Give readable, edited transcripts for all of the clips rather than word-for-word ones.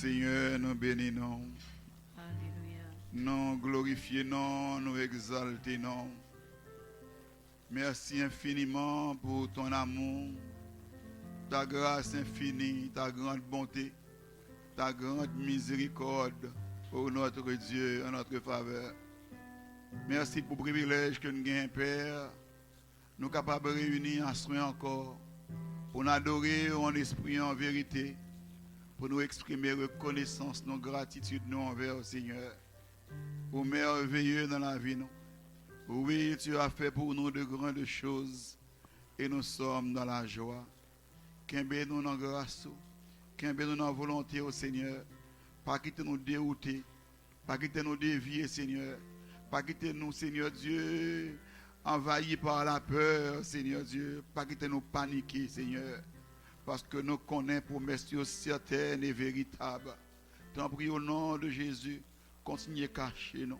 Seigneur, nous bénissons. Alléluia. Nous glorifions, nous exaltons. Merci infiniment pour ton amour, ta grâce infinie, ta grande bonté, ta grande miséricorde pour notre Dieu, en notre faveur. Merci pour le privilège que nous avons, Père. Nous sommes capables de réunir en soi encore pour nous adorer en esprit et en vérité, pour nous exprimer reconnaissance, nos gratitude nous envers le Seigneur. Pour merveilleux dans la vie, nous. Oui, tu as fait pour nous de grandes choses et nous sommes dans la joie. Qu'aimer nous dans grâce, qu'aimer nous dans volonté au Seigneur. Pas quitter nous dérouter, pas quitter nous dévier, Seigneur. Pas quitter nous, Seigneur Dieu, envahis par la peur, Seigneur Dieu. Pas quitter nous paniquer, Seigneur. Parce que nous connaissons promesses certaines et véritables. T'en prie au nom de Jésus, continuez à cacher nous.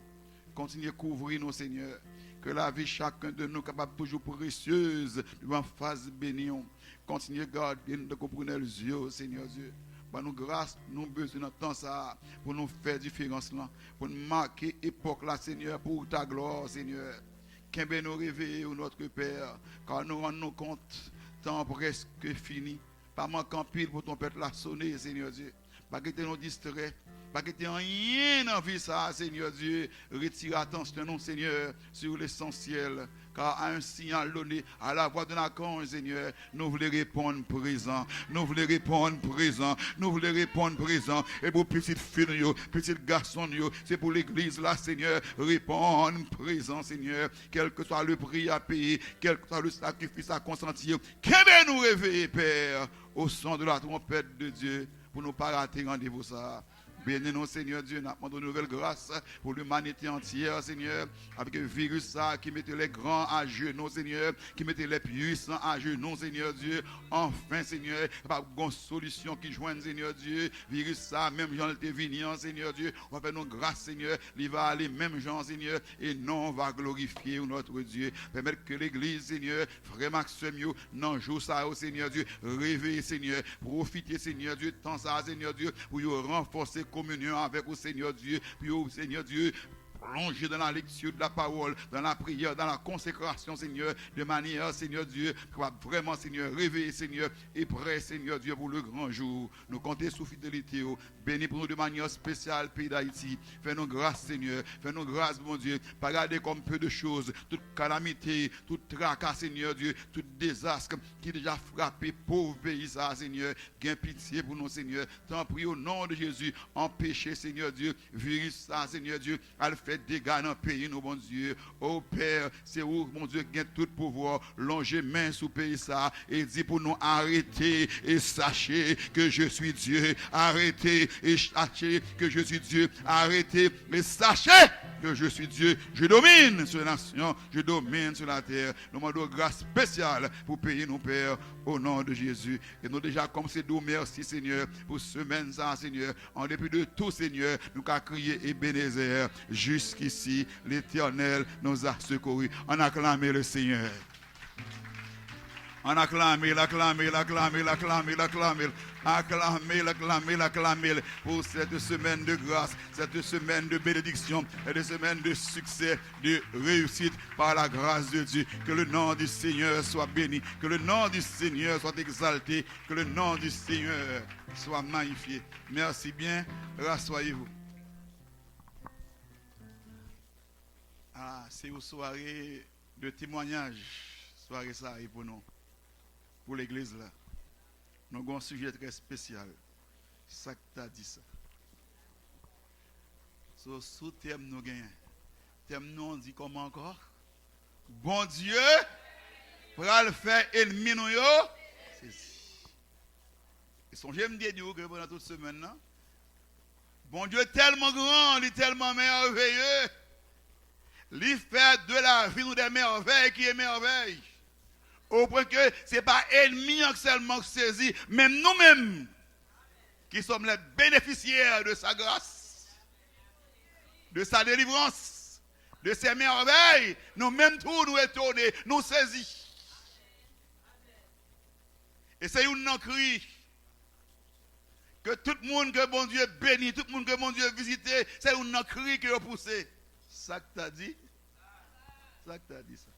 Continuez à couvrir nous, Seigneur. Que la vie chacun de nous capable toujours précieuse devant face bénie. Continuez à garder nous de comprendre les yeux, Seigneur Dieu. Par nous grâce, nous besoin de temps ça pour nous faire différence là, pour nous marquer époque là, Seigneur, pour ta gloire, Seigneur. Qu'aimer nous réveiller, notre Père, car nous rendons compte, temps presque fini. Pas manquant pile pour ton peuple la sonner, Seigneur Dieu. Pas que tu nous distrait. Pas que tu n'aies rien dans la vie, ça, Seigneur Dieu. Retire attention, non, Seigneur, sur l'essentiel. Car à un signal donné, à la voix de la conge, Seigneur, nous voulons répondre présent. Nous voulons répondre présent. Nous voulons répondre présent. Et pour petite fille, petit garçon, c'est pour l'église là, Seigneur, répondre présent, Seigneur. Quel que soit le prix à payer, quel que soit le sacrifice à consentir. Qu'aimer nous réveiller, Père, au son de la trompette de Dieu, pour nous pas rater rendez-vous ça. Bénis-nous, Seigneur Dieu, nous demandons de nouvelles grâces pour l'humanité entière, Seigneur, avec le virus ça, qui mettait les grands à genoux, Seigneur, qui mettait les puissants à genoux, Seigneur Dieu. Enfin, Seigneur, pas de solution qui joigne, Seigneur Dieu. Virus ça, même gens le venir, Seigneur Dieu. On va faire nos grâces, Seigneur. Il va aller même gens, Seigneur, et non, on va glorifier notre Dieu. Permettre que l'église, Seigneur, vraiment mieux, non, joue ça, au Seigneur Dieu. Réveillez, Seigneur. Profitez, Seigneur Dieu, tant ça, Seigneur Dieu, pour renforcer communion avec le Seigneur Dieu, puis au Seigneur Dieu, plonger dans la lecture de la parole, dans la prière, dans la consécration, Seigneur, de manière, Seigneur Dieu, pour vraiment, Seigneur, réveiller, Seigneur, et prêt, Seigneur Dieu, pour le grand jour. Nous comptons sous fidélité, bénis pour nous de manière spéciale, pays d'Haïti. Fais-nous grâce, Seigneur, fais-nous grâce, mon Dieu, pas garder comme peu de choses, toute calamité, tout tracas, Seigneur Dieu, tout désastre qui déjà frappé pauvre pays, ça, Seigneur, gain pitié pour nous, Seigneur. T'en prie au nom de Jésus, empêcher, Seigneur Dieu, virus ça, Seigneur Dieu, à le faire dégâts dans le pays, nous, bon Dieu. Oh Père, c'est où, mon Dieu, qui a tout pouvoir, longer main sous le pays ça, et dit pour nous arrêter et sachez que je suis Dieu. Arrêtez et sachez que je suis Dieu. Arrêtez et sachez que je suis Dieu. Je domine sur la nation, je domine sur la terre. Nous demandons grâce spéciale pour payer nos pères au nom de Jésus. Et nous déjà, comme c'est nous, merci Seigneur, pour ce semaine ça, Seigneur. En dépit de tout, Seigneur, nous avons crié Ebenezer. Jusqu'ici, l'Éternel nous a secourus. On acclame le Seigneur. On acclame pour cette semaine de grâce, cette semaine de bénédiction et de semaine de succès, de réussite par la grâce de Dieu. Que le nom du Seigneur soit béni, que le nom du Seigneur soit exalté, que le nom du Seigneur soit magnifié. Merci bien, rassoyez-vous. Ah, c'est une soirée de témoignage, soirée ça et pour nous. Pour l'église là, nous avons un sujet très spécial. C'est ça que tu as dit ça. Sous thème nous gagnons. Thème nous on dit comment encore? Bon Dieu, pour le faire ennemi nous yo. Et songez me dire que pendant toute semaine là, bon Dieu est tellement grand, il est tellement merveilleux. Il fait de la vie nous des merveilles qui est merveille. Au point que ce n'est pas ennemi seulement saisi, même nous-mêmes, qui sommes les bénéficiaires de sa grâce, de sa délivrance, de ses merveilles, nous-mêmes tous nous étonnés, nous saisis. Et c'est un cri Que tout le monde que bon Dieu bénit, tout le monde que bon Dieu visite, c'est un cri que vous poussez. Ça que t'as dit? Ça que t'as dit ça?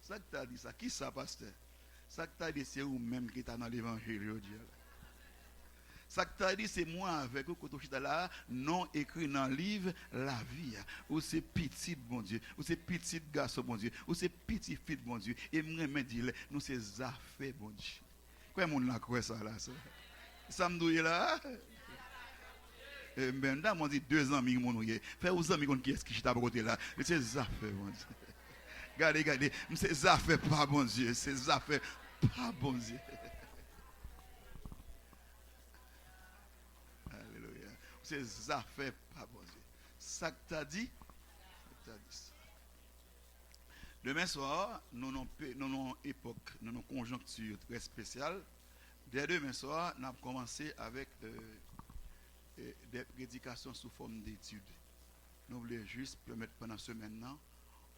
Ça que t'as dit ça? Qui ça, pasteur? Ça que t'as dit, c'est vous-même qui êtes dans l'évangile aujourd'hui. Ça que t'as dit, c'est moi avec vous, quand je là, non écrit dans le livre, la vie. Ou c'est petit, bon Dieu. Ou c'est petit garçon, bon Dieu. Ou c'est petit fille, bon Dieu. Et moi, me dit, nous, c'est affaires, bon Dieu. Quoi, mon la quoi ça là? Ça me dit là? Maintenant, on dit 2 ans, mon ouye. Fais aux amis qui est-ce qui est à côté là? C'est affaires, bon Dieu. Regardez, c'est affaires pas bon Dieu. C'est affaires pas bon Dieu. Alléluia. C'est affaires pas bon Dieu. Ça que tu as dit, ça. Demain soir, nous avons une époque, nous avons une conjoncture très spéciale. Dès demain soir, nous avons commencé avec des prédications sous forme d'études. Nous voulons juste permettre pendant ce maintenant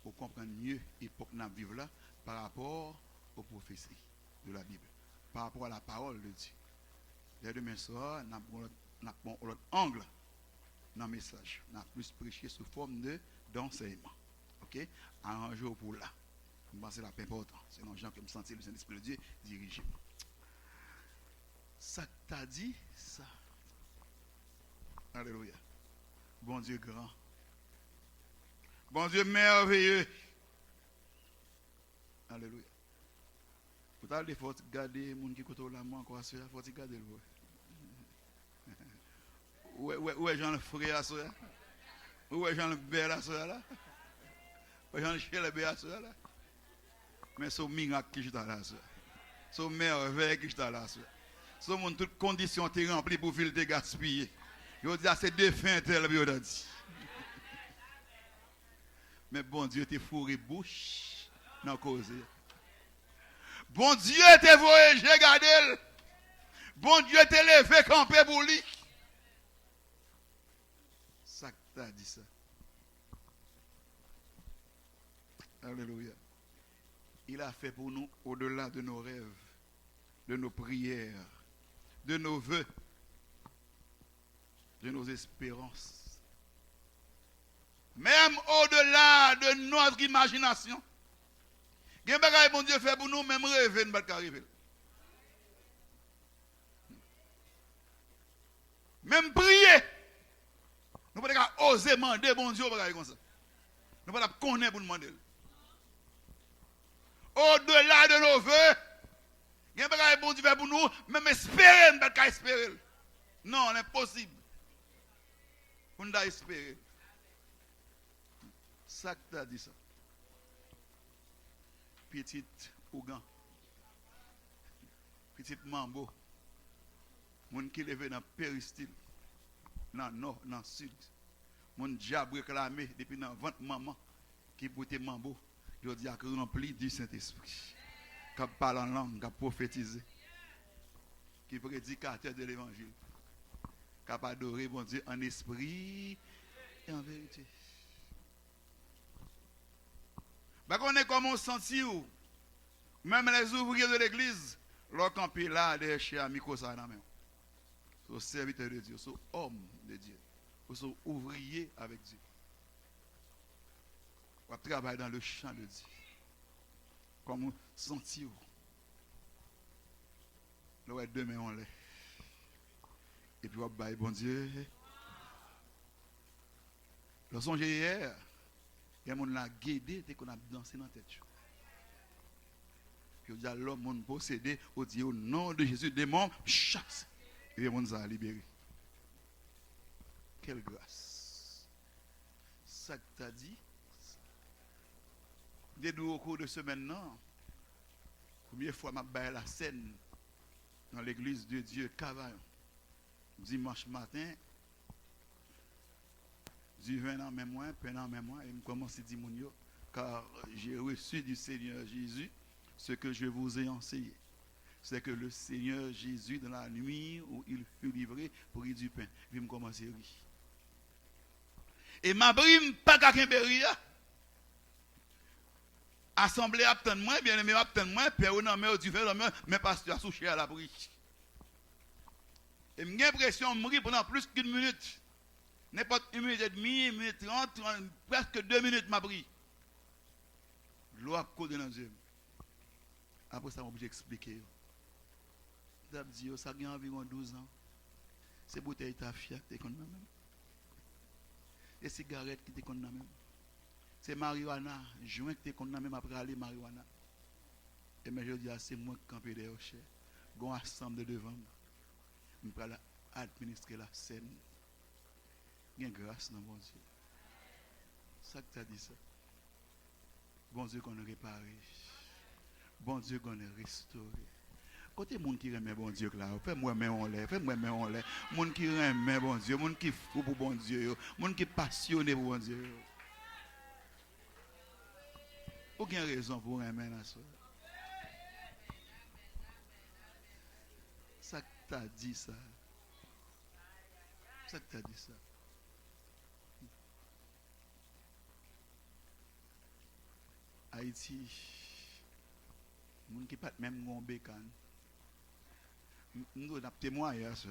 pour comprendre mieux l'époque que nous vivons là par rapport aux prophéties de la Bible, par rapport à la parole de Dieu. Dès demain soir, nous avons un autre angle dans le message. Nous avons plus prêché sous forme d'enseignement. Ok? Arrangez-vous pour là. Je pense que c'est la plus important. C'est les gens qui me sentent le Saint-Esprit de Dieu diriger. Ça t'a dit ça. Alléluia. Bon Dieu grand. Bon Dieu merveilleux. Alléluia. Vous avez faut garder les gens qui côtoient la main encore, il faut garder le où est Jean le frère à soi? Où est Jean le bel à soi là? Où est Jean le chien le bel à soi là? Mais c'est miracle qui est là. C'est merveille qui est là. C'est mon toute condition est remplie pour vivre de gaspiller. Je dis c'est défunt tel que dit. Mais bon Dieu t'es fourré bouche dans cause. Bon Dieu t'es voyagé garder. Bon Dieu t'es levé camper pour lui. Ça que t'as dit ça. Alléluia. Il a fait pour nous au-delà de nos rêves, de nos prières, de nos vœux, de nos espérances. Même au-delà de notre imagination. Quel bagage bon Dieu fait pour nous, même rêver ne va pas arriver. Même prier. Nous ne pouvons pas oser demander bon Dieu comme ça. Nous ne pouvons pas connaître pour demander. Au-delà de nos vœux, il y a un bagage bon Dieu fait pour nous, même espérer, nous ne pouvons pas espérer. Non, c'est impossible. On doit espérer. Ça que tu as dit ça. Petite Ougan. Petite Mambo. Moun qui lève dans le péristyle. Dans le nord, dans le sud. Moun diable réclamé depuis dans le ventre maman qui portait Mambo. Je dis à que rempli du Saint-Esprit. Qui parle en langue, qui prophétise. Qui prédicateur de l'évangile. Qui adoré bon Dieu en esprit et en vérité. On est comme on sentit où, même les ouvriers de l'église, leur campé là, des chez Amiko Sanamé. Sont serviteurs de Dieu, sont hommes de Dieu, sont ouvriers avec Dieu. On travaille dans le champ de Dieu. Comme on sentit où. Là, demain on l'est. Et puis on va bon Dieu. Le songe hier. Il y a des gens qui ont guidé dès qu'on a dansé dans la tête. Puis il y a l'homme qui a possédé, au dit au nom de Jésus, démon, chasse. Et les gens ont libéré. Quelle grâce. Ça que tu as dit. Dès au cours de ce maintenant, première fois je vais la scène dans l'église de Dieu, Cavaillon. Dimanche matin, du 20 ans même moi, peine en même moi, et je commence à dire car j'ai reçu du Seigneur Jésus ce que je vous ai enseigné. C'est que le Seigneur Jésus, dans la nuit où il fut livré pour y du pain, il me commence à rire. Et ma brime, pas qu'à Kimberia. Assemblée à moi, bien aimé à moi, père non mais du vin mais pasteur souché à la brie. Et j'ai l'impression de mourir pendant plus qu'une minute. N'importe une minute et demie, une minute 30, presque 2 minutes m'a pris. L'eau a coulé dans les yeux. Après ça, on obligé d'expliquer. Je dis, ça a environ 12 ans. C'est bouteille ta fiat qui est comme même. Et cigarettes qui est comme même. C'est marijuana, joint qui est comme même après aller marijuana. Et mais je dis, c'est moi qui campe derrière cher. Gon assemble devant moi. Je vais administrer la scène. Il y a grâce dans mon Dieu. Ça que tu as dit ça. Bon Dieu qu'on a réparé. Bon Dieu qu'on a restauré. Côté monde qui remet bon Dieu là, fais-moi mais on l'est, fais-moi mais on l'est. Monde qui remet bon Dieu, monde qui fou pour bon Dieu, monde qui passionné pour bon Dieu. Aucune raison pour remettre la soeur. Ça que tu as dit ça. Ça que tu as dit ça. Haïti, moun qui pas même mon bécan. Nous avons témoigné ça.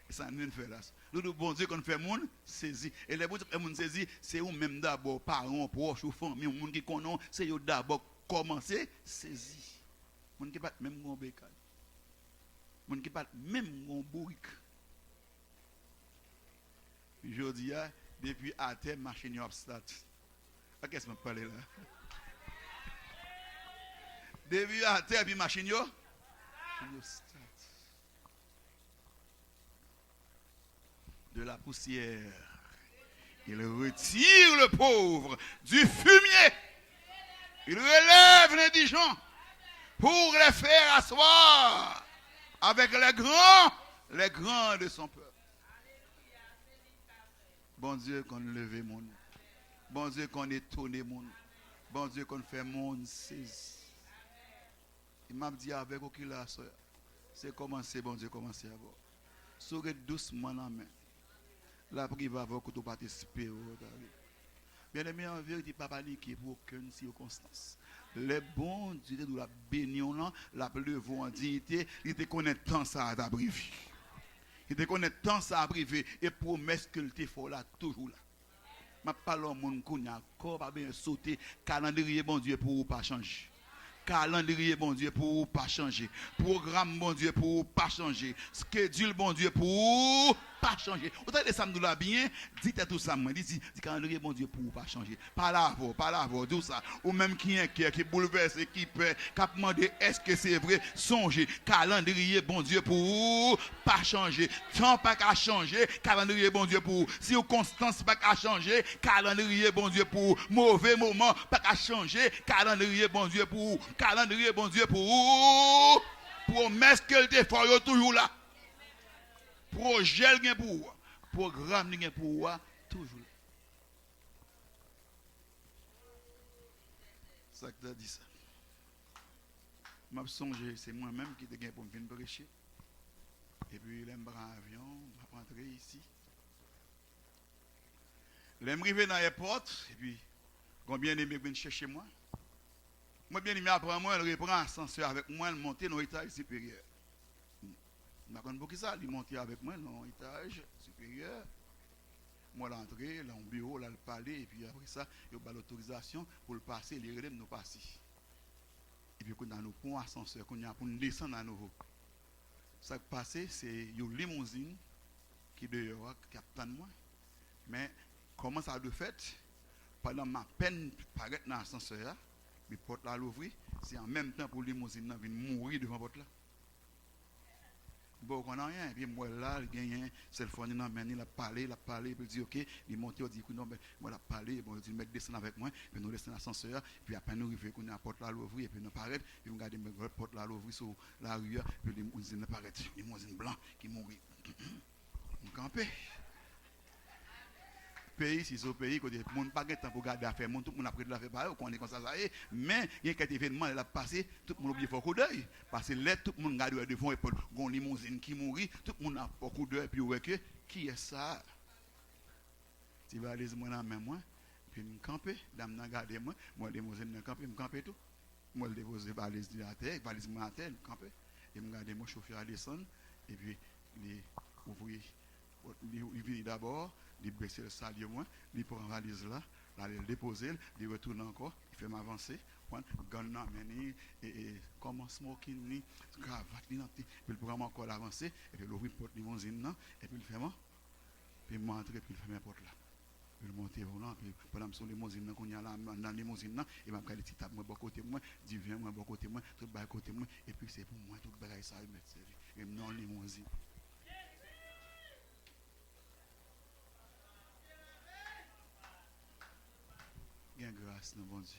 Ça nous fait là. Nous bon Dieu qu'on fait moun saisi. Et les bon Dieu moun saisi, c'est ou même d'abord parents, proches ou famille, moun qui connaît, c'est eux d'abord commencer saisi. Moun qui pas même mon bécan. Moun qui pas même mon bourrique. Je dis depuis à terre machine obstacle. Qu'est-ce que je parle là? Depuis à terre, puis machine yo. De la poussière. Il retire le pauvre du fumier. Il relève l'indigent pour les faire asseoir avec les grands de son peuple. Bon Dieu qu'on leve mon nom. Bon Dieu qu'on étonne mon nom. Bon Dieu qu'on fait mon saisi. Il m'a dit avec aucun la soeur. C'est commencer, bon Dieu, commencer à voir. Sourez doucement la main. La prière va avoir que tu participes. Bien aimé, en vérité, pas paniquer pour aucune circonstance. Les bons Dieu nous la bénissons, la plevons en dignité, il te connaît tant ça à t'abriver. Il te connaît tant ça à priver et promesse que te faut là, toujours là. Je parle au monde qui a encore pas bien sauté, calendrier, bon Dieu, pour pas changer. Calendrier, bon Dieu, pour pas changer. Programme, bon Dieu, pour pas changer. Schedule, bon Dieu, pour pas changer. Autant que ça nous l'a bien, dites tout ça, dit calendrier, bon Dieu, pour pas changer. Pas là, tout ça. Ou même qui inquiète, qui bouleverse, qui peur, qui a demandé est-ce que c'est vrai, songez. Calendrier, bon Dieu, pour pas changer. Temps pas qu'à changer, calendrier, bon Dieu, pour circonstance pas qu'à changer, calendrier, bon Dieu, pour mauvais moment pas qu'à changer, calendrier, bon Dieu, pour calendrier, bon Dieu, pour promesse qu'elle te fait toujours là. Projet gain pour programme gain pour toujours. Ça que tu as dit ça. M'a songé, c'est moi-même qui te gain pour me venir prêcher. Et puis l'aime prendre avion, m'a rentrer ici. L'aime arriver dans l'aéroport et puis combien aimé venir chercher moi. Moi bien aimé après moi, elle reprend ascenseur avec moi, elle monter dans l'étage supérieur. Je ne sais pas qui ça, il monte avec moi dans l'étage supérieur. Moi, l'entrée, là, au bureau, là, le palais, et puis après ça, il y a l'autorisation pour le passer, les relèves nous passer. Et puis, quand nous prenons ascenseur, quand nous pour descendre à nouveau. Ça qui passe, c'est une limousine qui est dehors, qui attend moi. Mais comment ça de fait, pendant ma peine paraître dans l'ascenseur, les portes là l'ouvrir, c'est en même temps pour la limousine là, mourir devant la porte là. Bon, on n'a rien. Et puis, moi, là, il gagne, c'est le fond, il a parlé, puis il dit, OK, il monte, il dit, non, mais moi, il a parlé, bon, il dit, mec, descend avec moi, puis nous descendons l'ascenseur, puis après, nous arrivons, qu'on a la porte là, l'ouvrir, et puis nous paraît, puis nous regardons la porte là, l'ouvrir sur la rue, puis les limousines apparaissent, les limousines blancs qui mourir. On campe. Pays, si c'est au pays, côté monde pas de temps pour garder affaire, tout le monde a pris de l'affaire pareil, on est comme ça, mais il y a quelques événements, il a passé, tout le monde a oublié coup d'œil. Parce que là, tout le monde garde devant et une limousine qui mourit, tout le monde a un coup d'œil, puis ouais que, qui est ça? Tu vas aller moi dans moi, puis me camper, dame n'a gardé moi, moi limousine n'a campé, me camper tout. Moi le déposer valise à terre, valise moi à terre, me camper. Et me garder mon chauffeur à descendre, et puis il ouvrir, il vient d'abord, il baisse le salier moins, il prend la valise là, il le déposer, il retourne encore, il fait m'avancer, gun et comment smoking ni cravate ni puis il prend encore l'avancer et puis il ouvre porte limousine là et puis il fait moi puis il montre puis il fait mes portes là. Il monte là puis pendant que limousine là qu'on y a là dans limousine là et m'a calé petit table moi bon côté moi, dit viens moi bon côté moi, tout bas côté moi et puis c'est pour moi tout bagaille ça il mettre servi et non limousine. Gain grâce dans bon Dieu.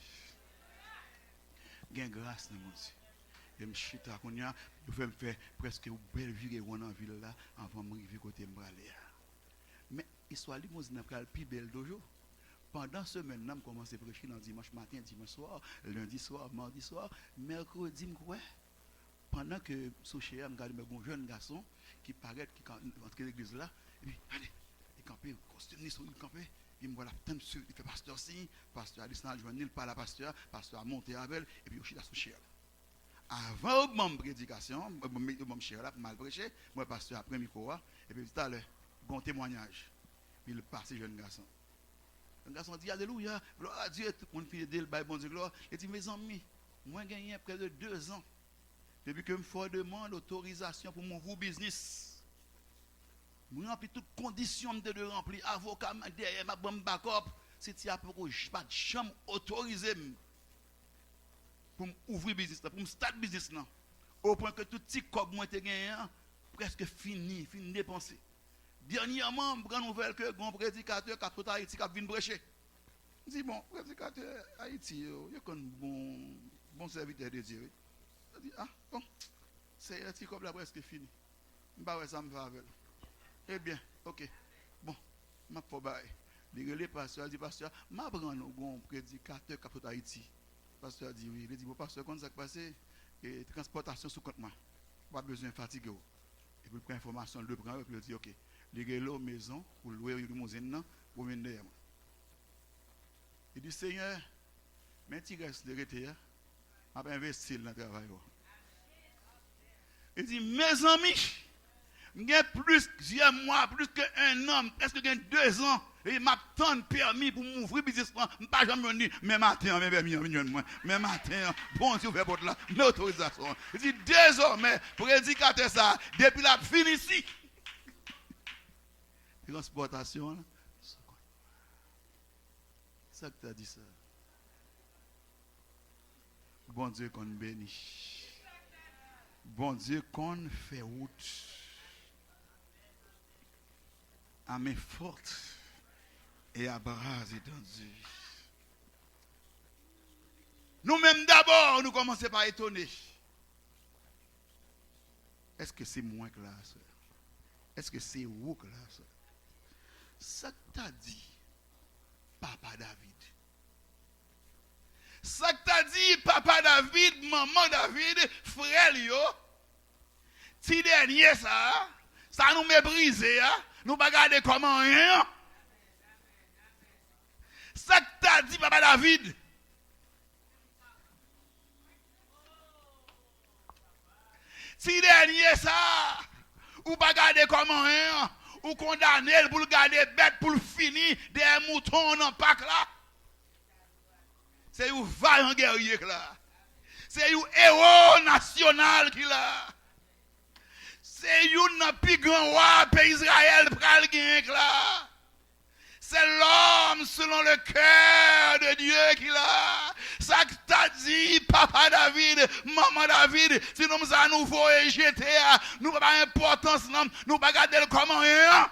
Gain grâce dans mon Dieu. Et me chita qu'on y a, je fais me faire presque une belle vie en ville là avant de m'arriver côté m'aller. Mais histoire limousine après le plus belle d'aujourd'hui. Pendant ce semaine, je commence à prêcher dans dimanche matin, dimanche soir, lundi soir, mardi soir, mercredi, pendant que sous chez je regarde mon jeune garçon qui paraît qui entre l'église là, et puis allez, il campé, costume il campé. Il me voit la tête, il fait pasteur si, pasteur a descendu joindre, il parle à pasteur a monté avec elle, et puis il a souché. Avant mon prédication, mon cher là, mal prêché, moi pasteur a pris micro, et puis tout à l'heure, bon témoignage. Puis il passe jeune garçon. Le garçon dit Alléluia, gloire à Dieu, tout le monde fait le bail, bon Dieu, gloire. Il dit mes amis, moi j'ai gagné près de 2 ans, depuis que je me demande l'autorisation pour mon nouveau business. Je remplis toutes les conditions de remplir. Avocat, derrière ma bonne backup. Si tu n'as pas de chambre autorisée pour ouvrir business, pour me start business. Au point que tout petit cob moi te gagné, presque fini dépensé. Dernièrement, je prends nouvelle que un prédicateur qui a tout Haïti qui a venu prêcher. Je dis bon, prédicateur Haïti, il y a un bon serviteur de Dieu. Je dis ah bon, c'est un petit cob là presque fini. Je ne sais pas ça me va avec. Eh bien, ok. Bon, je vais faire le pasteur dit pasteur, je vais prendre un prédicateur qui a Haïti. Le pasteur dit oui. Il dit bon, pasteur, quand ça passe, et transportation sous compte moi. Pas besoin de fatiguer. Et puis, il prend information, il prend et puis il dit ok. Il y a une maison pour louer une limousine pour venir derrière moi. Il dit Seigneur, mais tu restes de rester, je vais investir dans le travail. Il dit mes amis, j'ai plusieurs mois, plus qu'un an, est-ce que j'ai 2 ans, et il m'a tant permis pour m'ouvrir le business, je ne vais pas jamais venir, mais matin, mais matin, bon Dieu, fait là, mais autorisation. Il dit désormais, prédicateur ça, depuis la fin ici, transportation, c'est ça que tu as dit ça. Bon Dieu qu'on bénit. Bon Dieu qu'on fait route. À main forte et à bras étendus. Nous-mêmes d'abord, nous commençons par étonner. Est-ce que c'est moi que là, sœur? Est-ce que c'est vous que là, sœur? Ça que t'as dit, Papa David. Ça que t'as dit, Papa David, Maman David, frère yo. Si dernier ça nous méprisé, hein? Nous ne regardons comment rien. Ça que t'as dit, Papa David. Si dernier ça, ou pas garder comment rien, ou condamner pour le garder bête pour le finir des moutons dans le pack là. C'est un vaillant guerrier là. C'est un héros national qui là. C'est un plus grand roi pays Israël pral gen là. C'est l'homme selon le cœur de Dieu qui l'a. Ça que t'as dit, Papa David, Maman David, si nous à nouveau et jeté, nous n'avons pas d'importance, nous pas garder le comment rien.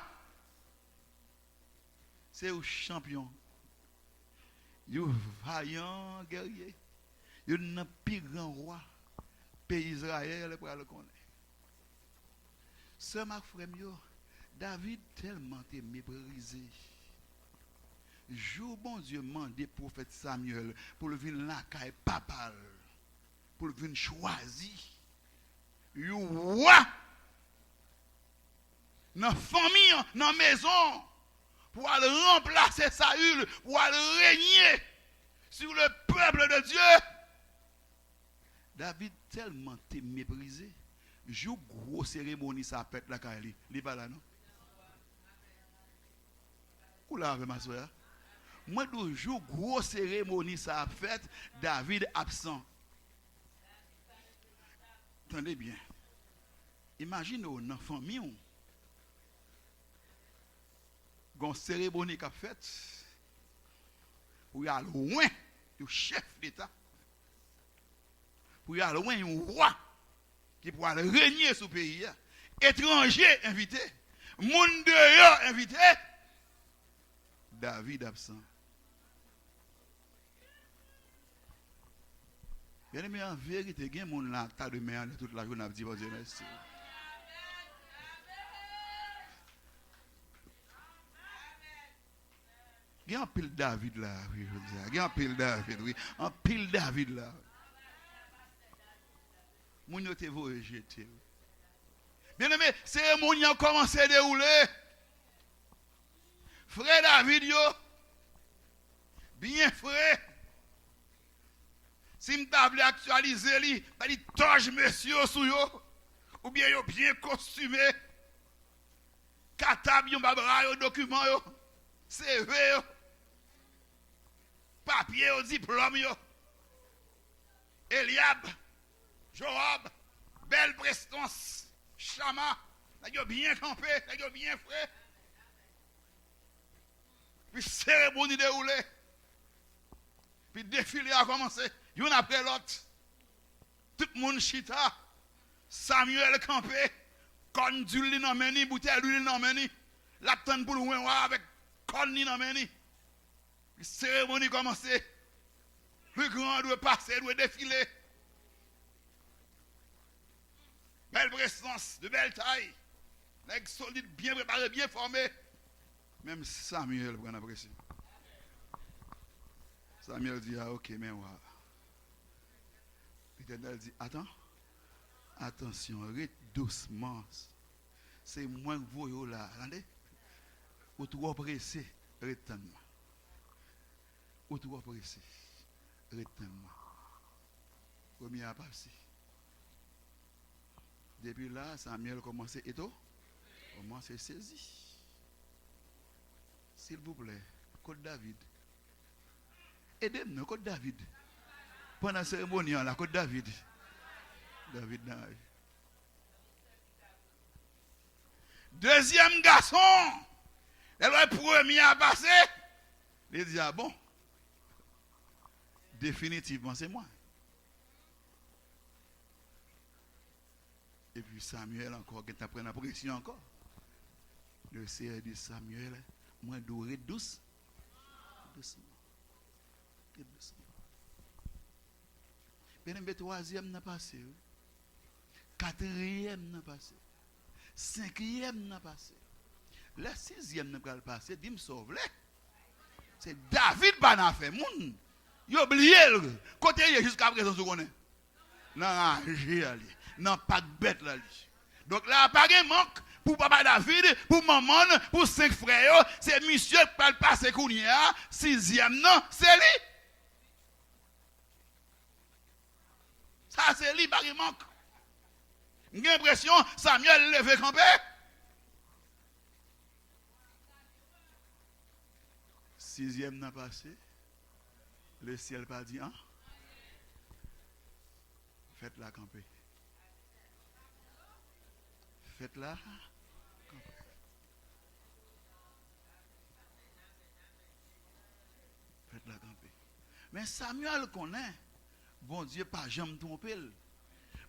C'est un champion. Un vaillant guerrier. Un plus grand roi pays Israël pour le connaître. Ce Marc frère, David tellement été méprisé. Jour bon Dieu mandé prophète Samuel pour le venir là caille papa pour le venir choisir un roi dans la famille, dans la maison pour aller remplacer Saül, pour aller régner sur le peuple de Dieu. David tellement été méprisé. joue gros cérémonie ça pète la Kali. Il pas là non. Ou là avec ma soeur. Moi toujours gros cérémonie ça fait David absent. Attendez bien. Imaginez une famille une cérémonie qu'a faite pour y aller loin du chef d'État, pour y aller loin un roi qui pourra régner sur le pays, étranger invité, monde dehors invité, David absent. Bien aimé, en vérité, il y a des gens là, tas de mer toute la journée, dit, bon Dieu, merci. Il y a un pile David là, oui, je veux dire. Il y a un pile David, oui. Un pile David là. Mon yo te voye jeter. Bien aimé, cérémonie a commencé à dérouler. Frère David yo, bien frère. Si je table actualiser li, pas dit torche monsieur sou yo, ou bien yo bien costumé. Katab yon babra yo document yo. CV yo. Papier yo, diplôme yo. Eliab, Joab, belle prestance, Chama, yo bien campé, yo bien frais. Puis cérémonie déroulée. Puis défilé a commencé. Yon après l'autre. Tout le monde chita. Samuel campé. Con d'huile dans meni, bouteille d'huile dans meni. La tente pour loin avec con dans meni. Puis cérémonie commencé. Le grand doit passer, doit défiler. Belle prestance, de belle taille. Nèg solide, bien préparé, bien formé. Même Samuel prend l'impression. Samuel dit, ah ok, mais ouais. L'Éternel dit, attends, attention, arrête doucement. C'est moi que vous là, attendez. Ou trop pressé, retenne-moi. Ou trop pressé, retenne-moi. Premier à passer. Depuis là, Samuel commence et tout. Commence à saisir. S'il vous plaît, Côte David. Aidez-moi, Côte David. Pendant la cérémonie, la Côte David. David dans. Deuxième garçon, le premier à passer. Il dit, ah bon, définitivement c'est moi. Et puis Samuel encore, qui t'a pris la pression encore. Le Seigneur dit, Samuel, moi doré douce. Doucement. Doucement. Bien, le troisième n'a passé. Quatrième n'a passé. Cinquième n'a passé. Le sixième n'a pas passé. Dis-moi sauve. C'est David qui n'a fait. Moun. Il a oublié. Côté jusqu'à présent, vous connaissez. Non, j'ai allé. Non, pas de bête là. Donc là, pas de manque pour papa David, pour maman, pour 5 frères. C'est monsieur qui va passer Kounia. Sixième, non, c'est lui. Ça, c'est lui, pas de manque. J'ai l'impression, Samuel levé campé. Sixième n'a passé. Le ciel pas dit, hein? Faites-la camper. Faites-la camper. Faites-la camper. Mais Samuel connaît. Bon Dieu, pas jamais trompé.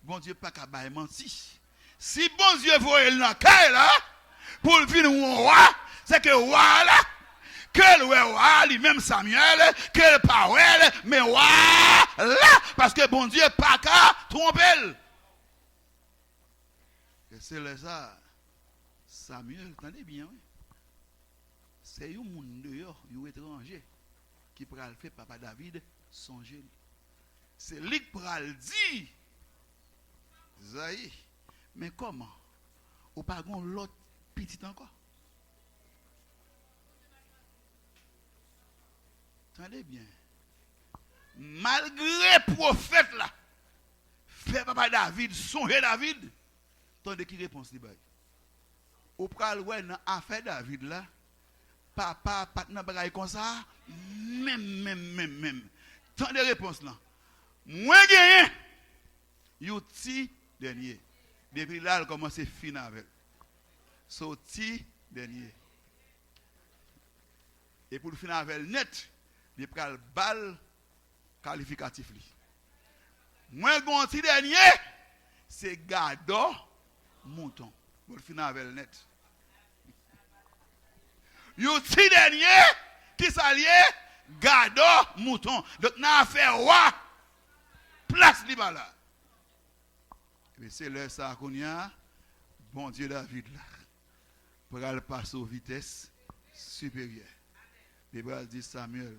Bon Dieu, pas qu'à bailler menti. Si bon Dieu voit le dans là, pour le venir au roi, c'est que roi là, que le roi, lui-même Samuel, que le parole, mais roi là, parce que bon Dieu, pas qu'à tromper. Et c'est là ça, Samuel, attendez bien, oui. C'est un monde dehors, un étranger, qui pourra le faire papa David songer. C'est lui qui pourra le dire. Zaï, mais comment? Ou pas l'autre petit encore? Attendez bien. Malgré le prophète là, fait papa David, songer David, Tandis qui réponse li bay. Ou pral ouais dans affaire David là, papa pas nan bagay comme ça, même. Tant de réponses là. Moi gagné. You ti dernier. Depuis là, elle commence à finir avec. So ti dernier. Et pour finir avec net, il prend le bal qualificatif li. Moi gon ti dernier, c'est gado mouton. Pour finir avec net. You ti dernier qui s'allie gado mouton. Donc n'a affaire wa place li bala. Mais c'est là ça qu'on y a bon Dieu David là. Pour aller passer aux vitesses supérieures. Les bras dit Samuel,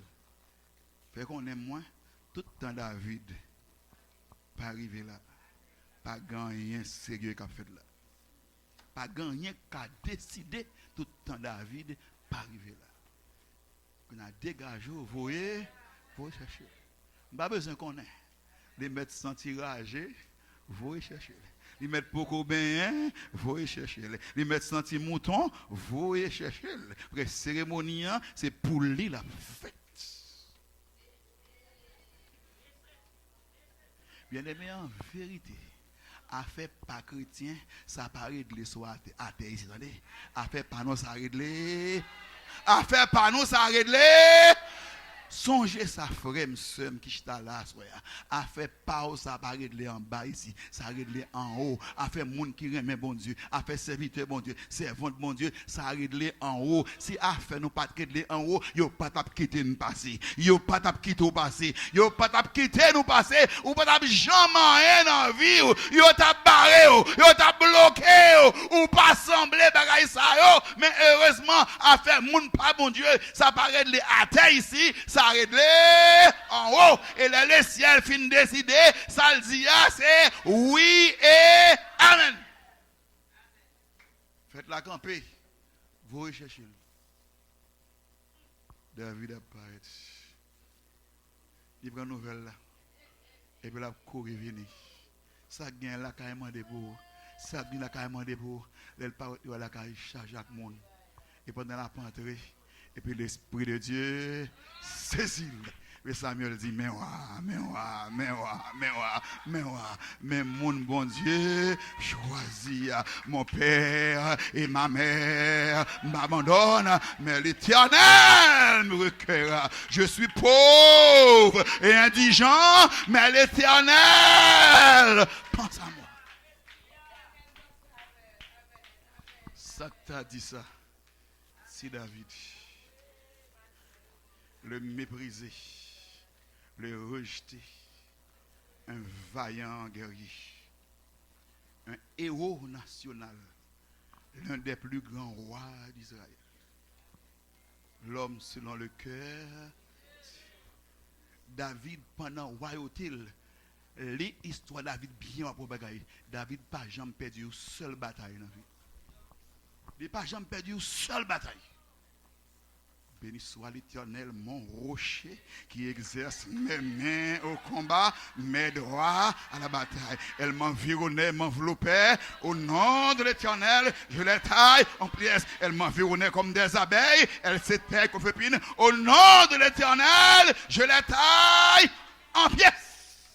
fait qu'on aime moins tout le temps David pas arriver là. Pas gagner sérieux qu'a fait là. Pas gagner qu'a décidé tout le temps David pas arriver là. On a dégagé, vous voyez, vous chercher. Pas besoin qu'on ait. Les mettre sans tirage, vous chercher. Les mettre beaucoup bien, vous chercher. Les mettre sans mouton, vous chercher. La cérémonie, c'est pour lui la fête. Bien aimé, en vérité, affaire pas chrétien, ça pas régler soit athée ici, attendez. Affaire pas non ça régler. Affaire pas nous ça régler. Songez ça frère m'seur qui chita là soya. Affaire pas ça pas régler en bas ici, ça régler en haut. Affaire monde qui remet bon Dieu, affaire serviteur bon Dieu, servant bon Dieu, ça régler en haut. Si affaire nous pas régler en haut, yo pas t'a quitter nous passer. Yo pas t'a quitter nous passer. Yo pas t'a quitter nous passer ou pas t'a jamais dans vie, yo t'a barré, yo t'a bloqué ou pas sembler bagaille ça yo, mais heureusement affaire monde pas bon Dieu, ça pas régler à terre ici. Ça réglé en haut. Et là, le ciel fin décidé, ça le dit, c'est oui et amen. Faites la camper. Vous recherchez. David apparaît. Il prend une nouvelle là. Et puis là, courir venir. Ça gagne là carrément de pour. Ça gagne là carrément de pour. Le parole là carrément charge avec monde. Et pendant la pentrée. Et puis l'Esprit de Dieu saisit. Et Samuel dit, mais mon bon Dieu choisit mon père et ma mère m'abandonnent, mais l'Éternel me recueillera. Je suis pauvre et indigent, mais l'Éternel pense à moi. Ça t'a dit ça, c'est David. Le mépriser, le rejeter, un vaillant guerrier, un héros national, l'un des plus grands rois d'Israël. L'homme selon le cœur, David pendant royauté, les histoires de David bien pour bagaille. David pas jamais perdu une seule bataille dans la vie. Il pas jamais perdu une seule bataille. Béni soit l'Éternel, mon rocher, qui exerce mes mains au combat, mes doigts à la bataille. Elle m'environnait, m'enveloppait. Au nom de l'Éternel, je les taille en pièces. Elle m'environnait comme des abeilles. Elle s'était comme pépine. Au nom de l'Éternel, je les taille en pièces.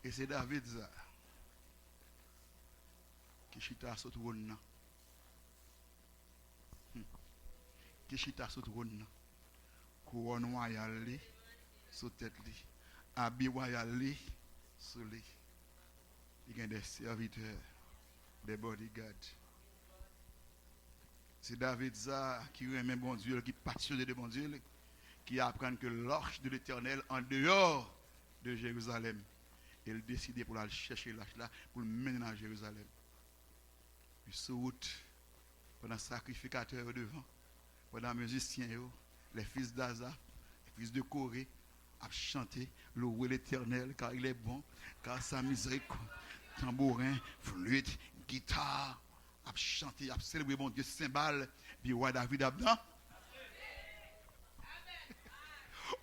Et c'est David ça, qui chita sur tout le monde. Qui chita sur trône, couronne royale sur tête li, habit royal sur lui. Il y a des serviteurs, des bodyguards. C'est David ça qui remet bon Dieu, qui passionné de bon Dieu, qui apprend que l'arche de l'Éternel en dehors de Jérusalem. Il décide pour aller chercher l'arche là, pour le mener à Jérusalem. Puis sur route, pendant le sacrificateur devant. Pendant les musiciens, les fils d'Asa, les fils de Corée, à chanter, louer l'Éternel, car il est bon, car sa miséricorde, tambourin, flûte, guitare, à chanter, à célébrer mon Dieu, cymbales, puis roi David Abdan.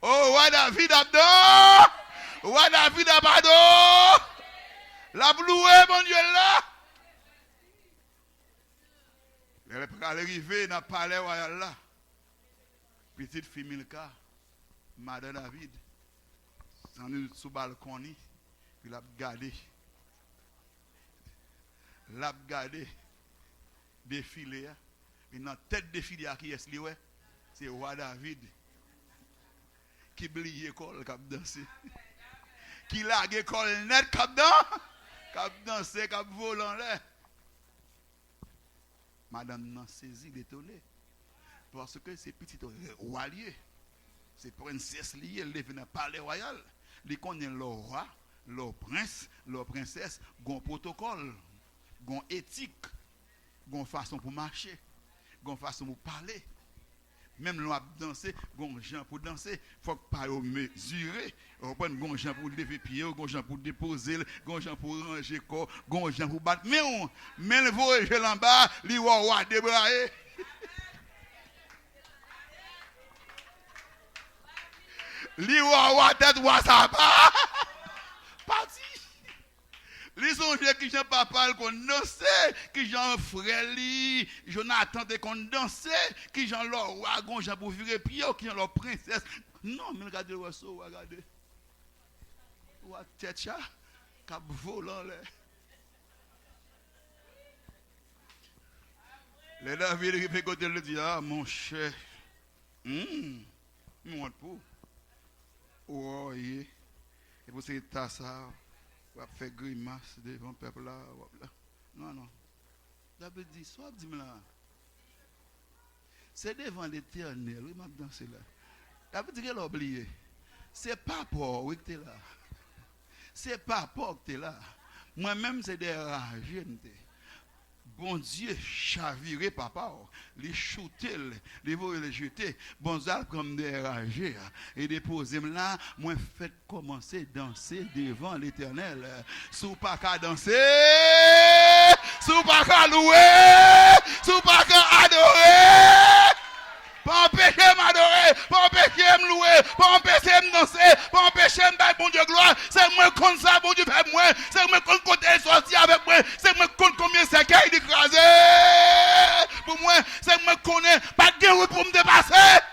Oh, roi David Abdan! Roi David a pardon. La loué, mon Dieu, là. Elle est arrivée dans le palais royal là. Petite fille Milka, Madame David, s'en est sous le balcon, puis l'a gardé. L'a gardé, défilé. Et dans la tête défilé, qui est-ce que c'est Roi David. Qui blie l'école, qui a dansé. Qui l'a l'école net, qui a dansé, qui a volé en l'air. Madame n'a saisi détollé. Parce que c'est petit roi lié. C'est princesse liée, elle vient dans le palais royal. Elle connaît le roi, le prince, la princesse, gon protocole, gon éthique, gon façon pour marcher, gon façon pour parler. Même l'on a dansé, gon gens pour danser, faut pas mesurer. On prend gon gens pour lever pied, gon gens pour déposer, gon gens pour ranger corps, gon gens pour battre. Mais le voyage en bas, li roi débrayer. Li roi tête roi ça pas. Parti. Li songe qui Jean papa qu'on dansait, qui Jean frère li, Jonathan te qu'on dansait, qui Jean leur roi gon Jean pour virer pied, qui Jean leur princesse. Non, mais regardez le roi so, regardez. Roi tête ça, cap volant là. Les David qui fait côté le dit ah mon cher. Mon pour. Oh, et pour ces tas ça, on va faire grimace devant le peuple là. Non, non. David dit, soit dis-moi là. C'est devant l'Éternel, oui, m'a dansé là. David dit qu'elle a oublié. C'est pas pour oui que tu es là. C'est pas pour que tu es là. Moi-même, c'est des rages. Bon Dieu, chaviré papa, les shooter, les voler, les jeter, bon Dieu, comme des ragés, et déposer là, moi faites commencer à danser devant l'Éternel. Sous pas qu'à danser, sous pas qu'à louer, sous pas qu'à adorer. Pas empêcher m'adorer, pas empêcher me louer, pas empêcher me danser, pas empêcher me faire bon Dieu gloire. C'est moi comme ça, bon Dieu fait moi. C'est moi comme côté sorti avec moi. C'est moi comme combien c'est qu'il d'écraser. Pour moi, c'est moi connais pas de guerre pour me dépasser.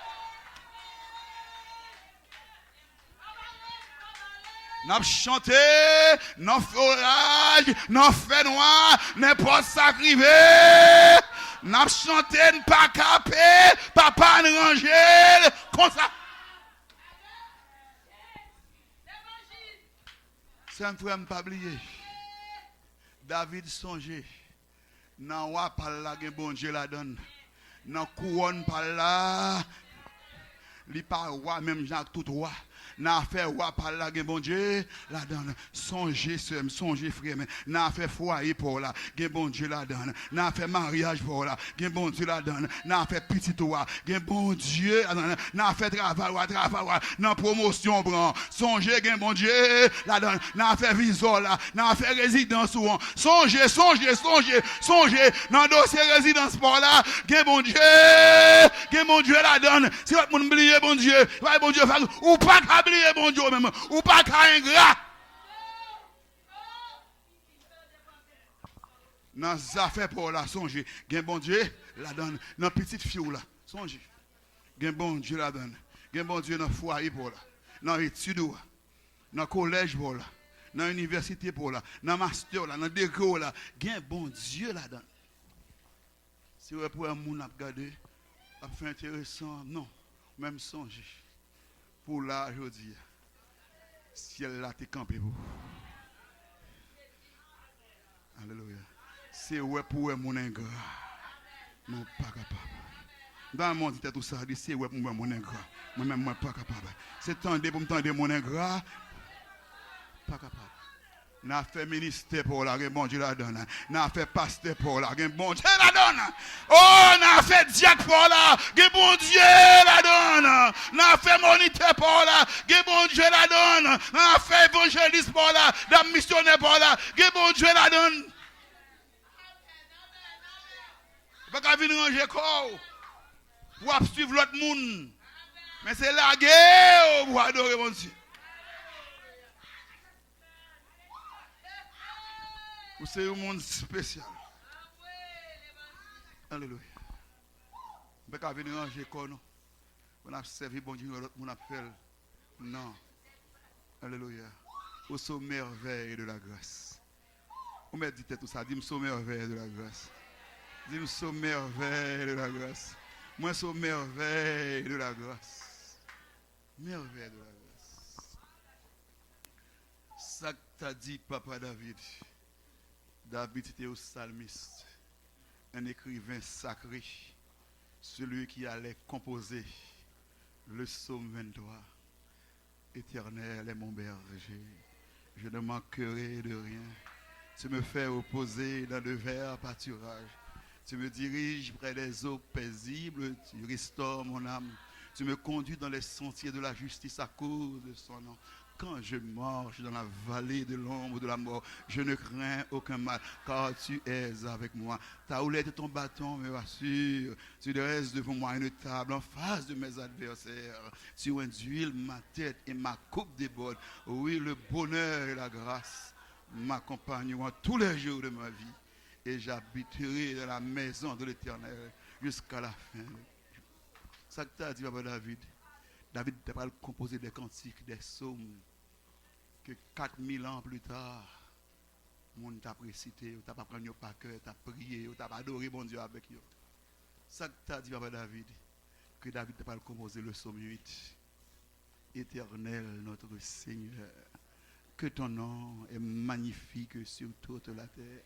N'a chanté, n'a fait orage, n'a fait noir, n'importe ça crivé. N'a chanté, n'a pas capé, papa n'a rangé, comme ça. C'est un frère pas oublié. David songeait. Nan roi par là, bon Dieu la donne. Nan couronne par là, li pas roi, même Jacques tout roi. N'a fait roi par là, bon Dieu la donne. Songez, songez frère, n'a fait foyer pour là, bon Dieu la donne. N'a fait mariage pour là, bon Dieu la donne. N'a fait petit roi, bon Dieu la donne. N'a fait travail, n'a promotion bran. Songez, bon Dieu la donne. N'a fait visor là, n'a fait résidence ou songez, dans dossier résidence pour là, bon Dieu la donne. Si votre monde oublier bon Dieu, bon Dieu ou pas oublier bon Dieu même, ou pas ingrat. Dans les affaires pour la songer, bon Dieu la donne. Dans petite fille là, songer. Bon Dieu la donne. Bon Dieu dans foyer pour là. Dans études dans collège pour là. Dans université pour là. Dans master là, dans déco là. Bon Dieu la donne. Si vous pour un monde à regarder, à faire intéressant, non, même songer. Pour là, je dis, ciel là, t'es campé vous. Alléluia. C'est ouais pour mon ingrat. Non, pas capable. Dans le monde, tout ça, c'est ouais pour mon ingrat. Moi-même, moi, pas capable. C'est tendre pour me tendre mon ingrat. Pas capable. N'a fait ministère pour la bon Dieu la donne. N'a fait pasteur pour la bon Dieu la donne. Oh, n'a fait diacre pour la bon Dieu la donne. N'a fait moniteur pour la bon Dieu la donne. N'a fait évangéliste pour la missionnaire pour la bon Dieu la donne. Pas qu'à venir ranger corps pour suivre l'autre monde. Mais c'est la guerre pour adorer mon Dieu. C'est un monde spécial. Alléluia. Je ne peux pas venir ranger quoi, non. On a servi bon Dieu, on a fait. Non. Alléluia. Au sommet merveille de la grâce. On m'a dit tout ça. Dis-moi sommet merveille de la grâce. Dis-moi sommet merveille de la grâce. Moi, sommet merveille de la grâce. Merveille de la grâce. Ça que t'as dit, papa David. David était au psalmiste. Un écrivain sacré. Celui qui allait composer le psaume 23. Éternel est mon berger, je ne manquerai de rien. Tu me fais reposer dans de verts pâturages. Tu me diriges près des eaux paisibles, tu restaures mon âme. Tu me conduis dans les sentiers de la justice à cause de son nom. Quand je marche dans la vallée de l'ombre de la mort, je ne crains aucun mal, car tu es avec moi. Ta houlette et ton bâton me rassurent. Tu dresses devant moi une table en face de mes adversaires. Tu induis ma tête et ma coupe déborde. Oui, le bonheur et la grâce m'accompagneront tous les jours de ma vie. Et j'habiterai dans la maison de l'Éternel jusqu'à la fin. Ça que tu as dit, papa David. David n'a pas composé des cantiques, des psaumes, que 4000 ans plus tard, le monde t'a précité, tu n'as pas pris par cœur, tu as prié, tu as adoré mon Dieu avec eux. Ça que tu as dit, papa David, que David n'a pas composé le psaume 8. Éternel, notre Seigneur, que ton nom est magnifique sur toute la terre.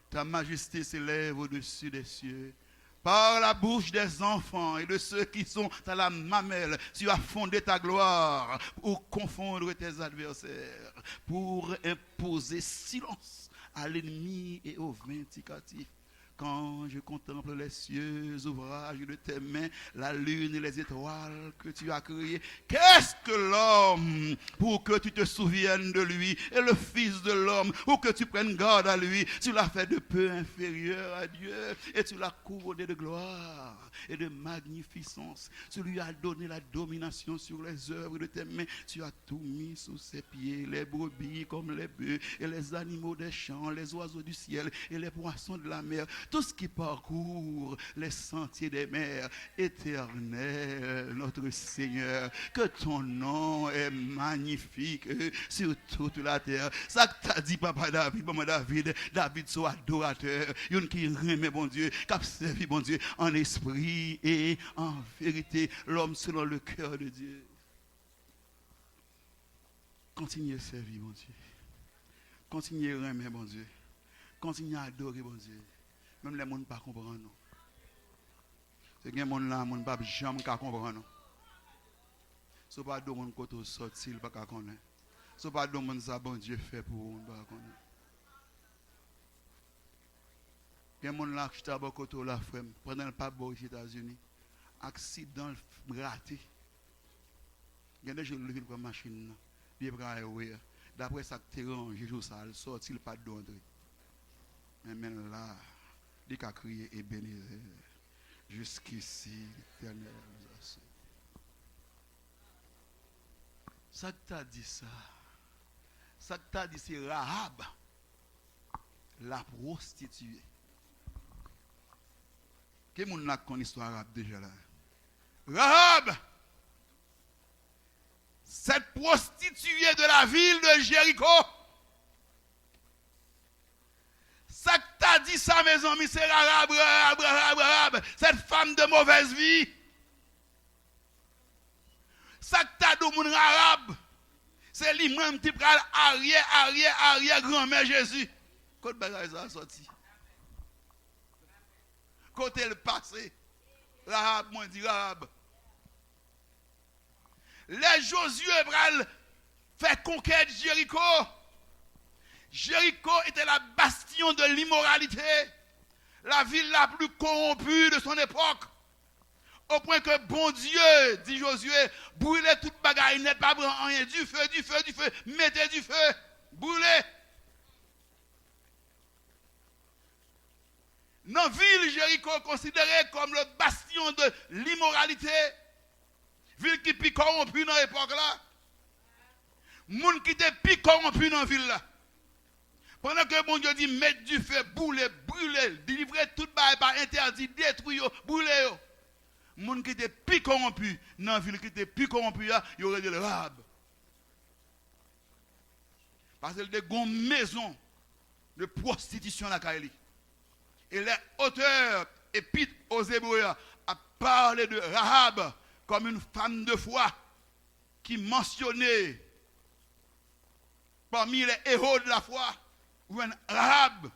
Ta majesté s'élève au-dessus des cieux. Par la bouche des enfants et de ceux qui sont à la mamelle, tu as fondé ta gloire pour confondre tes adversaires, pour imposer silence à l'ennemi et aux vindicatifs. Quand je contemple les cieux, ouvrages de tes mains, la lune et les étoiles que tu as créées, qu'est-ce que l'homme pour que tu te souviennes de lui, et le fils de l'homme pour que tu prennes garde à lui? Tu l'as fait de peu inférieur à Dieu et tu l'as couronné de gloire et de magnificence. Tu lui as donné la domination sur les œuvres de tes mains. Tu as tout mis sous ses pieds, les brebis comme les bœufs et les animaux des champs, les oiseaux du ciel et les poissons de la mer. Tout ce qui parcourt les sentiers des mers. Éternel, notre Seigneur, que ton nom est magnifique sur toute la terre. Ça que t'as dit, papa David, maman David, David soit adorateur, une qui remet bon Dieu, qui a servi bon Dieu en esprit et en vérité, l'homme selon le cœur de Dieu. Continuez à servir bon Dieu. Continuez à remettre bon Dieu. Continuez à adorer bon Dieu. Même les gens ne comprennent pas. C'est que les gens là, ne peuvent jamais comprendre. Ce n'est pas de mon côté sorti, il ne peut pas connaître. Ce n'est pas de mon ça, bon Dieu fait pour vous, il ne peut pas connaître. Il y a des gens là qui sont à côté de la frère, pendant le pas aux États-Unis, accident raté. Il y a des gens qui lèvent pour la machine, ils prennent d'après ça, tu es rangé, il sort, il pas d'entrée. Mais maintenant là, il a crié Ebenezer. Jusqu'ici, l'Éternel nous a sauvé. Ça que tu as dit ça. Ça que tu as dit c'est Rahab, la prostituée. Quel monde n'a connu l'histoire arabe déjà là? Rahab, cette prostituée de la ville de Jéricho. Ça que t'as dit ça, mes amis, c'est Rahab, cette femme de mauvaise vie. Ça que t'as dit, mon Rahab, c'est lui-même qui prend arrière, grand-mère Jésus. Côté bagage ça sorti. Côté le passé. Rahab, moi dit Rahab. Les Josué fait conquête Jéricho. Jéricho était la bastion de l'immoralité, la ville la plus corrompue de son époque, au point que bon Dieu, dit Josué, brûlez toute bagaille, n'est pas rien, du feu, mettez du feu, brûlez. Dans la ville Jéricho, considérée comme le bastion de l'immoralité, ville qui est plus corrompue dans l'époque là, monde qui était plus corrompu dans la ville là. Pendant que mon Dieu dit mettre du feu, brûler, délivrer tout bail par interdit, détruire, brûler. Moun qui était plus corrompu, dans la ville qui était plus corrompu, il y aurait des Rahab. Parce qu'il y a des maisons de prostitution à la Kaili. Et les auteurs épîtres aux Hébreux a parlé de Rahab comme une femme de foi qui mentionnait parmi les héros de la foi, ou un Rahab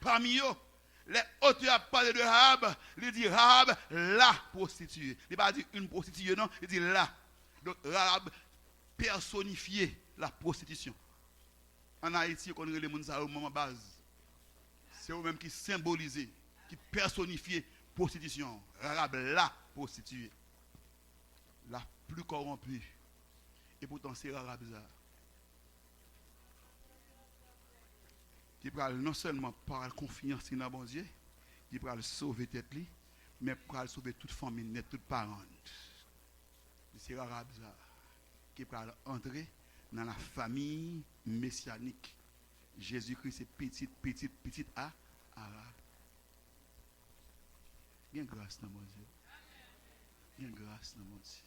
parmi eux. Les auteurs parlent de Rahab, ils disent Rahab, la prostituée. Il ne pas dire une prostituée, non, il dit la. Donc Rahab personnifiait la prostitution. En Haïti, on a les gens au moment base. C'est eux-mêmes qui symbolisaient, qui personnifiaient la prostitution. Rahab, la prostituée. La plus corrompue. Et pourtant, c'est Rahab ça. Qui peut non seulement par confiance dans bon Dieu, qui peut sauver tête, mais pour sauver toute famille, toute parente. C'est Rahab ça. Qui peut entrer dans la famille messianique. Jésus-Christ, c'est petite A, arabe. Il y a une grâce dans mon Dieu. Il y a une grâce dans mon Dieu.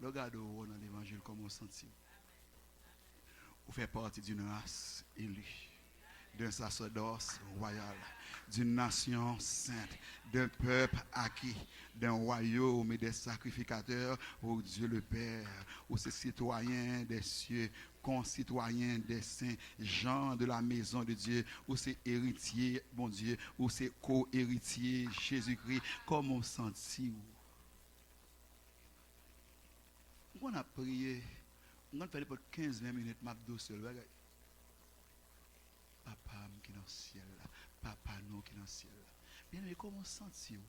Regardez-vous dans l'évangile comme on sentit. Vous faites partie d'une race élue, d'un sacerdoce royal, d'une nation sainte, d'un peuple acquis, d'un royaume et des sacrificateurs au Dieu le Père, aux citoyens des cieux, concitoyens des saints, gens de la maison de Dieu, ou c'est héritier, mon Dieu, ou c'est co-héritier, Jésus-Christ, comme on sentit. On a prié, on a fait pour 15-20 minutes, m'a dos seul. Papa qui est dans le ciel, papa nous qui est dans le ciel. Bien, mais comment sentez-vous?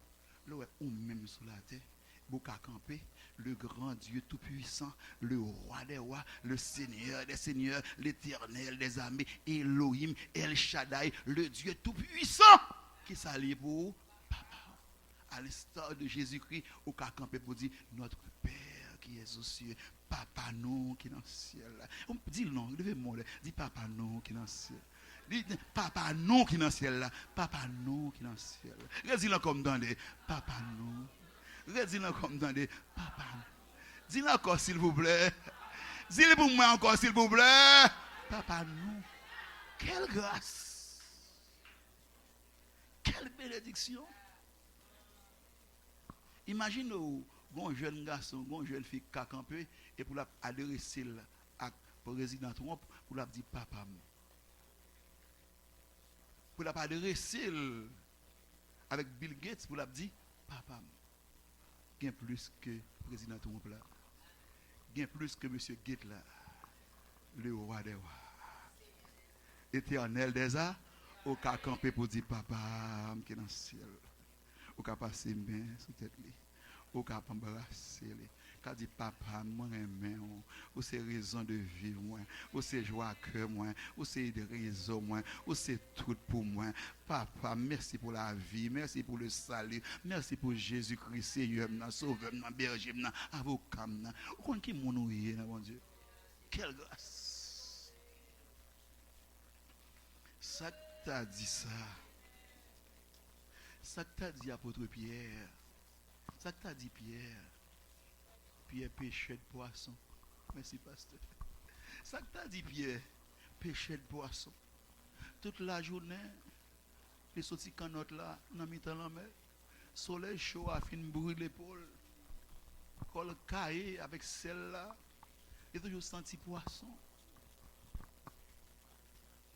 Là, ou même sur la terre, vous camper, le grand Dieu tout-puissant, le roi des rois, le Seigneur des seigneurs, l'éternel des armées, Elohim, El Shaddai, le Dieu tout-puissant qui s'allie pour vous, papa. À l'instar de Jésus-Christ, au camper pour dire notre Père qui est aux cieux, papa nous qui est dans le ciel. On dit le nom, levez-moi, dit papa nous qui est dans le ciel. Dit papa nous qui est dans le ciel là, papa nous qui est dans le ciel. Dis-le comme dans les papa nous. Dis-le comme dans les papa. Dis-le encore s'il vous plaît. Dis-le pour moi encore s'il vous plaît. Papa nous. Quelle grâce. Quelle bénédiction. Imagine un jeune garçon, une jeune fille qui a campé et pour l'adresser à président Trump pour lui dire papa. Pour l'adresser avec Bill Gates pour lui dire papa. Il y a plus que le président Trump là. Il y a plus que M. Gates là. Le roi des rois. Éternel des arts, au cas campé pour dire papa qui est dans le ciel. Au cas passer main sous tête lui. Au cas embrasser lui. Quand dit papa, moi j'aime, ou c'est raison de vivre, moi, ou c'est joie que moi, ou c'est de raison, moi, ou c'est tout pour moi. Papa, merci pour la vie, merci pour le salut, merci pour Jésus-Christ, Seigneur, sauveur, berger, avocat. Vous comprenez qui mon ouïe, mon Dieu? Quelle grâce! Ça t'a dit ça. Ça t'a dit apôtre Pierre. Ça t'a dit Pierre. Pierre pêchait de poisson. Merci, pasteur. Ça que t'as dit, Pierre, pêchait de poisson. Toute la journée, les sorties canottes là, dans la mer, soleil chaud a fini brûler l'épaule. Col caillé avec celle-là, il a toujours senti poisson.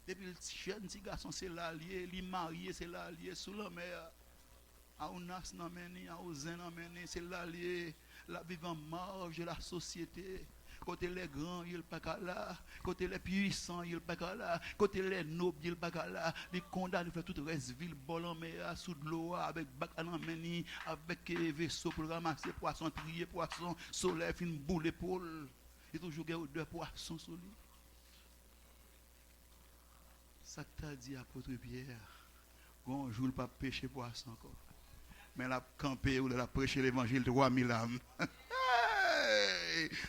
Depuis le jeune petit garçon, c'est l'allié, il marié, c'est l'allié, sous la mer. À Ounas, à Ouzen, c'est l'allié. La vivant marge de la société. Côté les grands, il pas là. Côté les puissants, il pas là. Côté les nobles, il pas là. Les condamnés faire toute reste ville bol en mer sous de l'eau avec bac à l'emmeni, avec vaisseau pour ramasser poisson, trier poisson, soleil fin boule l'épaule. Il toujours deux poissons sur lui. Ça t'a dit apôtre Pierre. Bonjour, le pas pêcher poisson encore. Mais la campé ou la prêcher l'évangile 3000 âmes.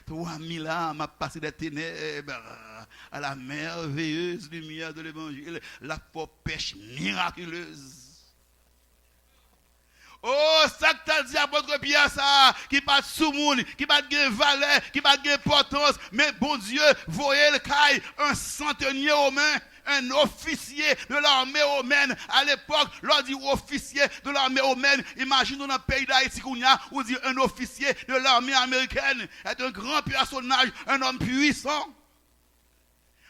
3000 âmes a passé des ténèbres à la merveilleuse lumière de l'évangile, la pêche miraculeuse. Oh, ça que t'as dit à votre Pierre, ça, qui pas de sous-monde, qui pas de valeur, qui pas d'importance, mais bon Dieu, voyez le caille, un centenier romain, un officier de l'armée romaine, à l'époque, l'on dit officier de l'armée romaine, imagine dans le pays d'Haïti qu'on a, on dit un officier de l'armée américaine, est un grand personnage, un homme puissant.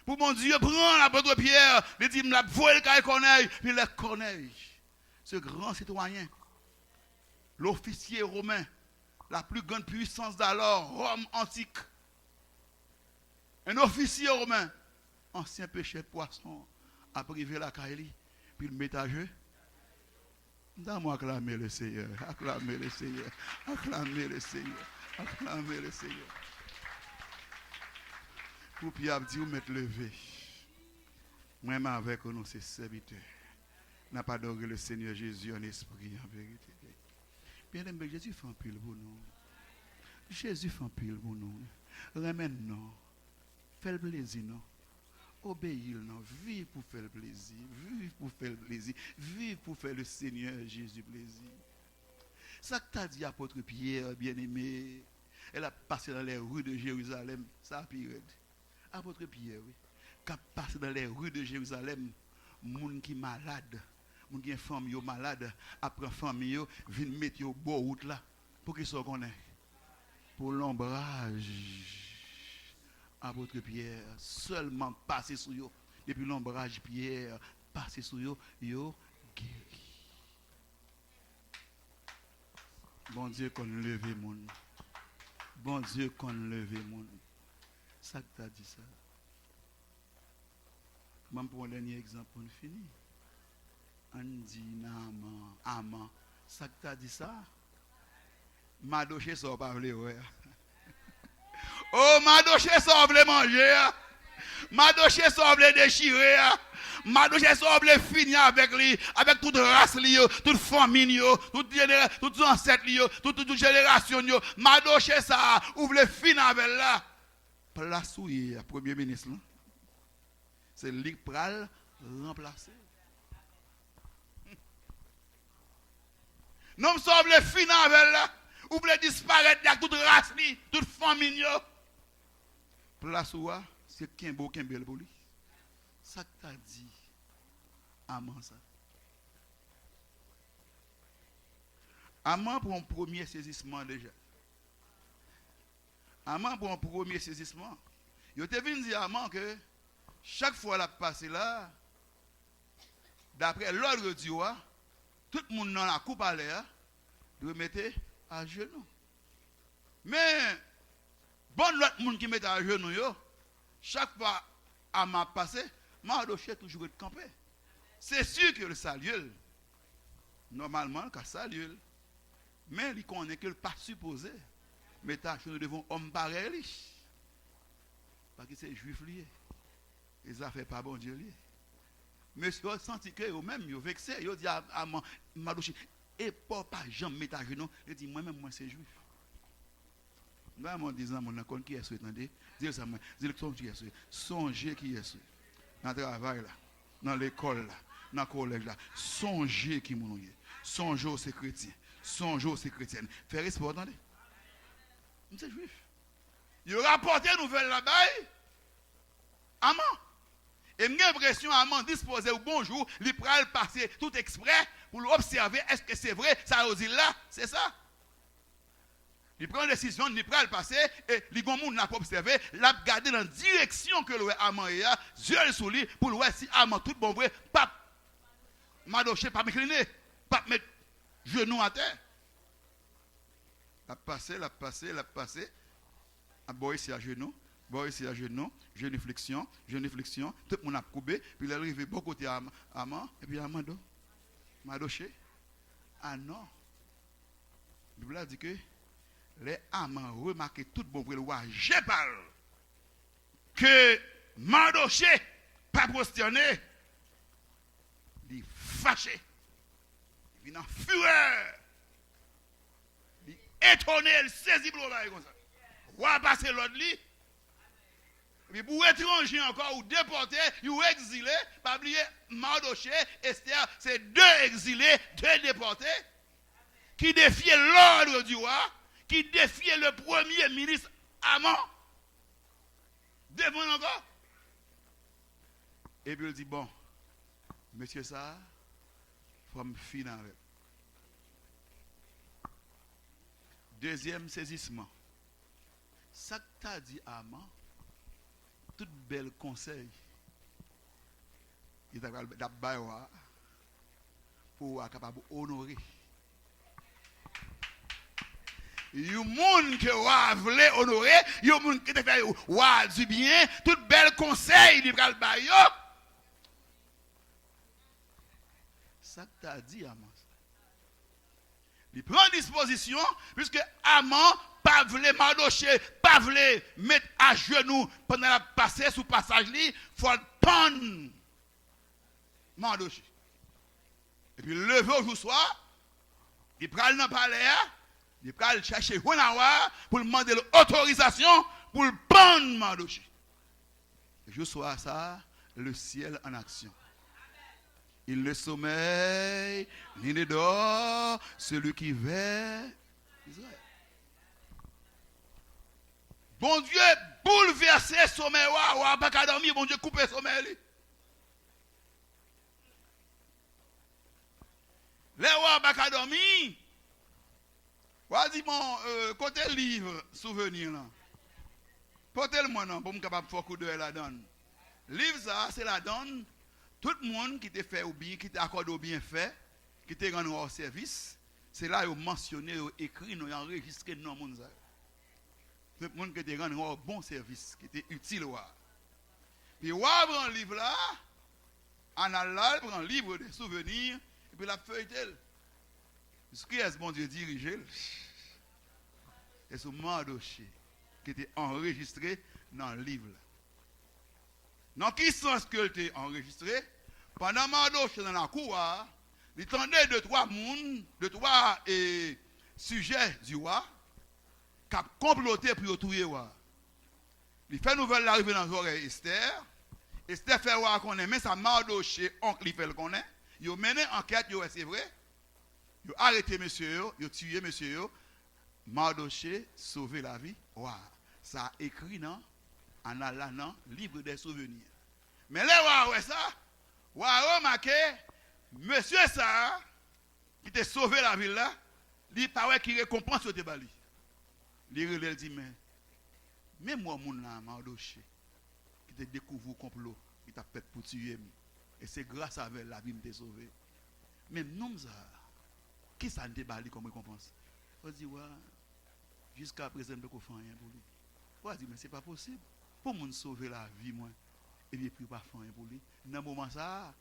Pour mon Dieu, prends l'apôtre Pierre, il dit, voyez le caille Corneille, puis le Corneille, ce grand citoyen, l'officier romain, la plus grande puissance d'alors, Rome antique. Un officier romain, ancien pêcheur de poisson, a privé la Kaili, puis le met à jeu. Donne-moi acclamer le Seigneur, acclamer le Seigneur, acclamer le Seigneur, acclamer le Seigneur. Pour Pierre dit, vous mettez levé. Moi-même avec nous, c'est serviteur. N'a pas adoré le Seigneur Jésus en esprit, en vérité. Bien aimé, Jésus fait un pile pour nous. Jésus fait un pile pour nous. Remène non. Fais le plaisir non. Obéir non. Vive pour faire le plaisir. Vive pour faire le plaisir. Vive pour faire le Seigneur Jésus plaisir. Ça que t'as dit apôtre Pierre, bien aimé, elle a passé dans les rues de Jérusalem. Ça a pire. Apôtre Pierre, oui. Qui a passé dans les rues de Jérusalem, moun qui malade. Moun qui est famille malade, après famille vient mettre au bord route là pour qu'ils soient connus. Pour l'ombrage apôtre Pierre seulement passer sur eux depuis l'ombrage Pierre passer sur eux yo guéri. Bon Dieu qu'on leve moun. Bon Dieu qu'on leve moun. Ça que t'as dit ça. Même pour un dernier exemple pour finir. Aman. Ça que tu as dit ça? Madoché ça pas vle ouais. Oh Madoché ça vle manger. Madoché ça vle déchirer. Madoché ça vle finir avec lui, avec toute race li, toute famille toute ancêtre li, toute génération yo. Madoché ça ou vle finir avec là. Place où est premier ministre là. C'est lui pral remplacer. Non, me semble finir avec là, ou voulez disparaître avec toute race, toute famille. Place où c'est qu'un beau, qu'un bel pour lui. Ça que tu as dit, Aman ça. Aman pour un premier saisissement déjà. Aman pour un premier saisissement. Il te venu dire Aman que chaque fois la passe là, d'après l'ordre du roi, tout le monde dans la coupe à l'air, doit mettre à genoux. Mais, bon, l'autre monde qui met à genoux, chaque fois à ma passé, m'a doché toujours être campé. C'est sûr que le salut, normalement, le salut, mais il connaît que le pas supposé. Mettre à genoux devant homme pareil. Parce que c'est juif lié. Et ça fait pas bon Dieu lié. Monsieur a senti que eux-mêmes, ils ont vexé, ils ont dit à Madoché, et pas jamais mettre à genoux, il dit moi-même, moi c'est juif. Moi, en disant, mon compte qui est ce, attendez, dis ça, moi, dis le qui est ce, songez qui est ce, dans le travail là, dans l'école là, dans le collège là, songez qui mon est, songez aux chrétiens, songez aux chrétiennes, faire respect, attendez. C'est juif. Il a rapporté une nouvelle là-bas, Aman. Et j'ai l'impression à disposer au bonjour, il prend le passer tout exprès pour l'observer. Est-ce que c'est vrai, ça a dit là, c'est ça? Il prend une décision, il prend le passer et les gens n'a pas observé, l'a regardé dans la direction que le Aman est, yeux sur lui, pour le voir si Aman tout bon vrai, pas Madoché, pas m'incliner, pas mettre genou à terre. La passer, à boy ici à genoux. Bon, ici à genoux, genuflexion, tout le monde a coupé, puis il est arrivé bon côté à Aman, et puis Amando, Madoché. Ah non. La Bible a dit que les Aman remarquent tout bon pour le roi, je parle, que Madoché, pas prosterné, il est fâché, il est en fureur, il est étonné, il saisit pour le comme ça. Roi passer l'autre lit. Et puis pour étrangers encore, ou déportés, ou exilés, pas oublier, Mardoché, Esther, c'est deux exilés, deux déportés, qui défiaient l'ordre du roi, qui défiaient le premier ministre Haman. Devant encore. Et puis il dit, bon, monsieur ça, il faut me finir avec. Deuxième saisissement. Ça que tu as dit Haman, tout bel conseil, il t'a dit pour être capable d'honorer. Il y a des gens qui veulent honorer, il y a des gens qui fait du bien, tout bel conseil, il va le bailler. Ça que tu as dit Haman. Il prend disposition, puisque Haman pas voulait Mardoché, pas voulait mettre à genoux pendant la passer sous passage il faut prendre Mardoché. Et puis lever au jour soir, il prend dans le palais, il prend chercher Honawa pour demander l'autorisation pour le prendre Mardoché. Et jour soir ça, le ciel en action. Il ne sommeille, ni ne dort, celui qui veille Israël. Bon Dieu, bouleversé sommeil, ou pas qu'à dormir, bon Dieu, coupé sommeil. Les rois pas qu'à dormir. Vas-y, mon côté livre, souvenir là. Portez-le-moi non, pour me capable de faire coup de la donne. Livre ça, c'est la donne. Tout le monde qui t'a fait ou bien, qui t'a accordé au bien fait, qui t'a rendu au service, c'est là où mentionné, écrit, nous enregistré dans le monde. Tout le monde qui t'a rendu au bon service, qui était utile. Puis, on prend un livre là, en allant, prend un livre de souvenirs, et puis la feuille telle. Ce qui est bon Dieu dirigé, et ce Mardoché, qui était enregistré dans le livre là. Dans quel sens que tu enregistré? Pendant Mardoché dans la cour, il tendait de trois sujets du roi qui ont comploté pour tuer le roi. Il fait nouvelle l'arrivée dans les oreilles Esther. Esther fait roi qu'on est, mais ça Mardoché, oncle, il fait le qu'on est. Il a mené enquête, c'est vrai. Il a arrêté monsieur, il a tué monsieur. Mardoché sauvé la vie. Roi. Ça a écrit dans en allant libre des souvenirs. Mais là, ouais, ça, ouais, remarqué, monsieur ça, qui t'a sauvé la ville là, il paraît qu'il récompense au débali. Il dit, mais moi, mon là, Mardoché, qui t'a découvert le complot, qui t'a fait pour tuer. Et c'est grâce à la vie que t'a sauvé. Mais non, ça, qui ça ne débali comme récompense? On dit, ouais, jusqu'à présent, je ne peux pas faire rien pour lui. On dit, mais c'est pas possible. Pour me sauver la vie, moi, et puis pas faire rien pour lui. Dans ce moment ça,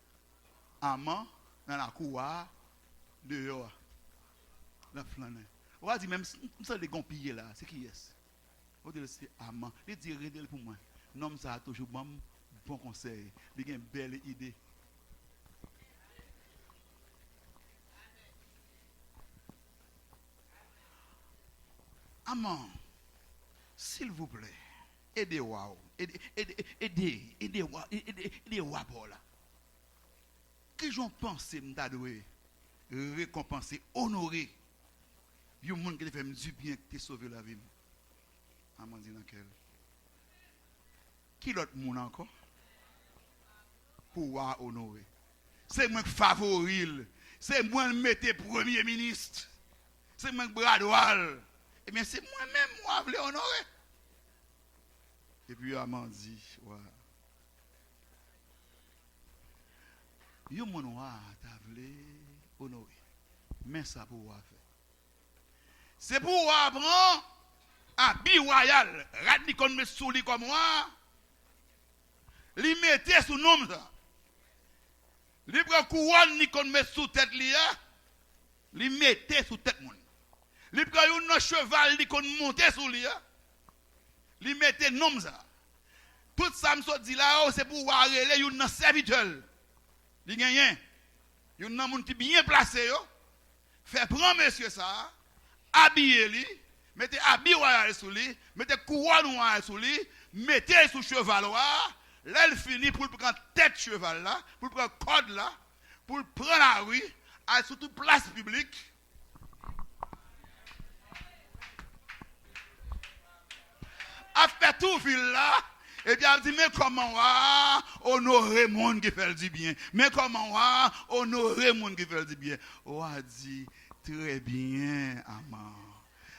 Haman, dans la cour, dehors, la flâne. On dit, même si ça les gompillés là, c'est qui est-ce? On dit, c'est Haman. Il dit, redel pour moi. Non, ça a toujours bon conseil. Il a une belle idée. Haman, s'il vous plaît, aidez-moi. Aidez-moi pour là. Que j'en pense, m'tadoué, récompenser, honorer. Il y a un monde qui te fait du bien, qui t'a sauvé la vie. Haman dit dans quel? Qui l'autre monde encore? Pour honorer. C'est moi qui favori. C'est moi qui mette premier ministre. C'est moi qui bras droit. Eh bien, c'est moi-même, moi, qui voulais honorer. Et puis, Haman dit, ouais. Yo mon noir, t'as voulu honorer. Mais ça pour faire. C'est pour prendre un habit royal, radicon me souli comme moi. Li mette sous nom ça. Li prend couronne ni kon met sous tête li a. Li mette sous tête moun. Li prend un cheval li kon monter sous li a. Li mette nom ça. Tout ça me dit là, c'est pour voir relé un serviteur. Li gagne. Yon nan moun ki bien placé yo. Fait prendre monsieur ça, habiller li, mettez habit royal sous lui, mettez couronne royal sous lui, mettez sous cheval là, il finit pour prendre tête cheval là, pour prendre corde là, pour prendre la rue, à surtout place publique. A fait tout ville là, et puis a dit, mais comment honorer monde qui fait du bien? Mais comment honorer monde qui fait du bien? On a dit, très bien, Amand.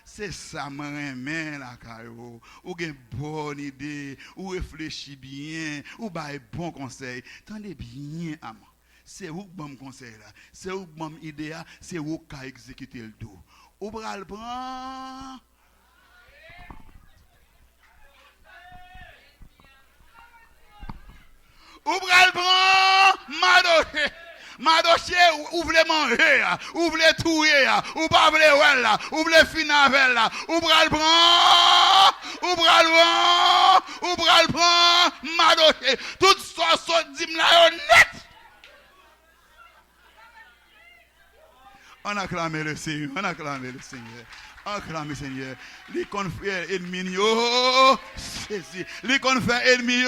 C'est ça, moi, la caillou. Ou une bonne idée, ou réfléchis bien, ou bail bon conseil. Tendez bien, Amand. C'est où bon conseil là, c'est où bon idée, c'est où qu'a exécuter le tout. Ou bral prend. Ou bral prend, Madoché. Madoché, ou voulez manger, ou voulez touiller, ou pas voulez ouais là, ou voulez finir avec là, ou bral prend, ou bral prend, ou bral prend, Madoché. Tout ça, ça dit là net. On acclame le Seigneur, on acclame le Seigneur. On acclame le Seigneur. Les confrères ennemis, c'est les confrères ennemis,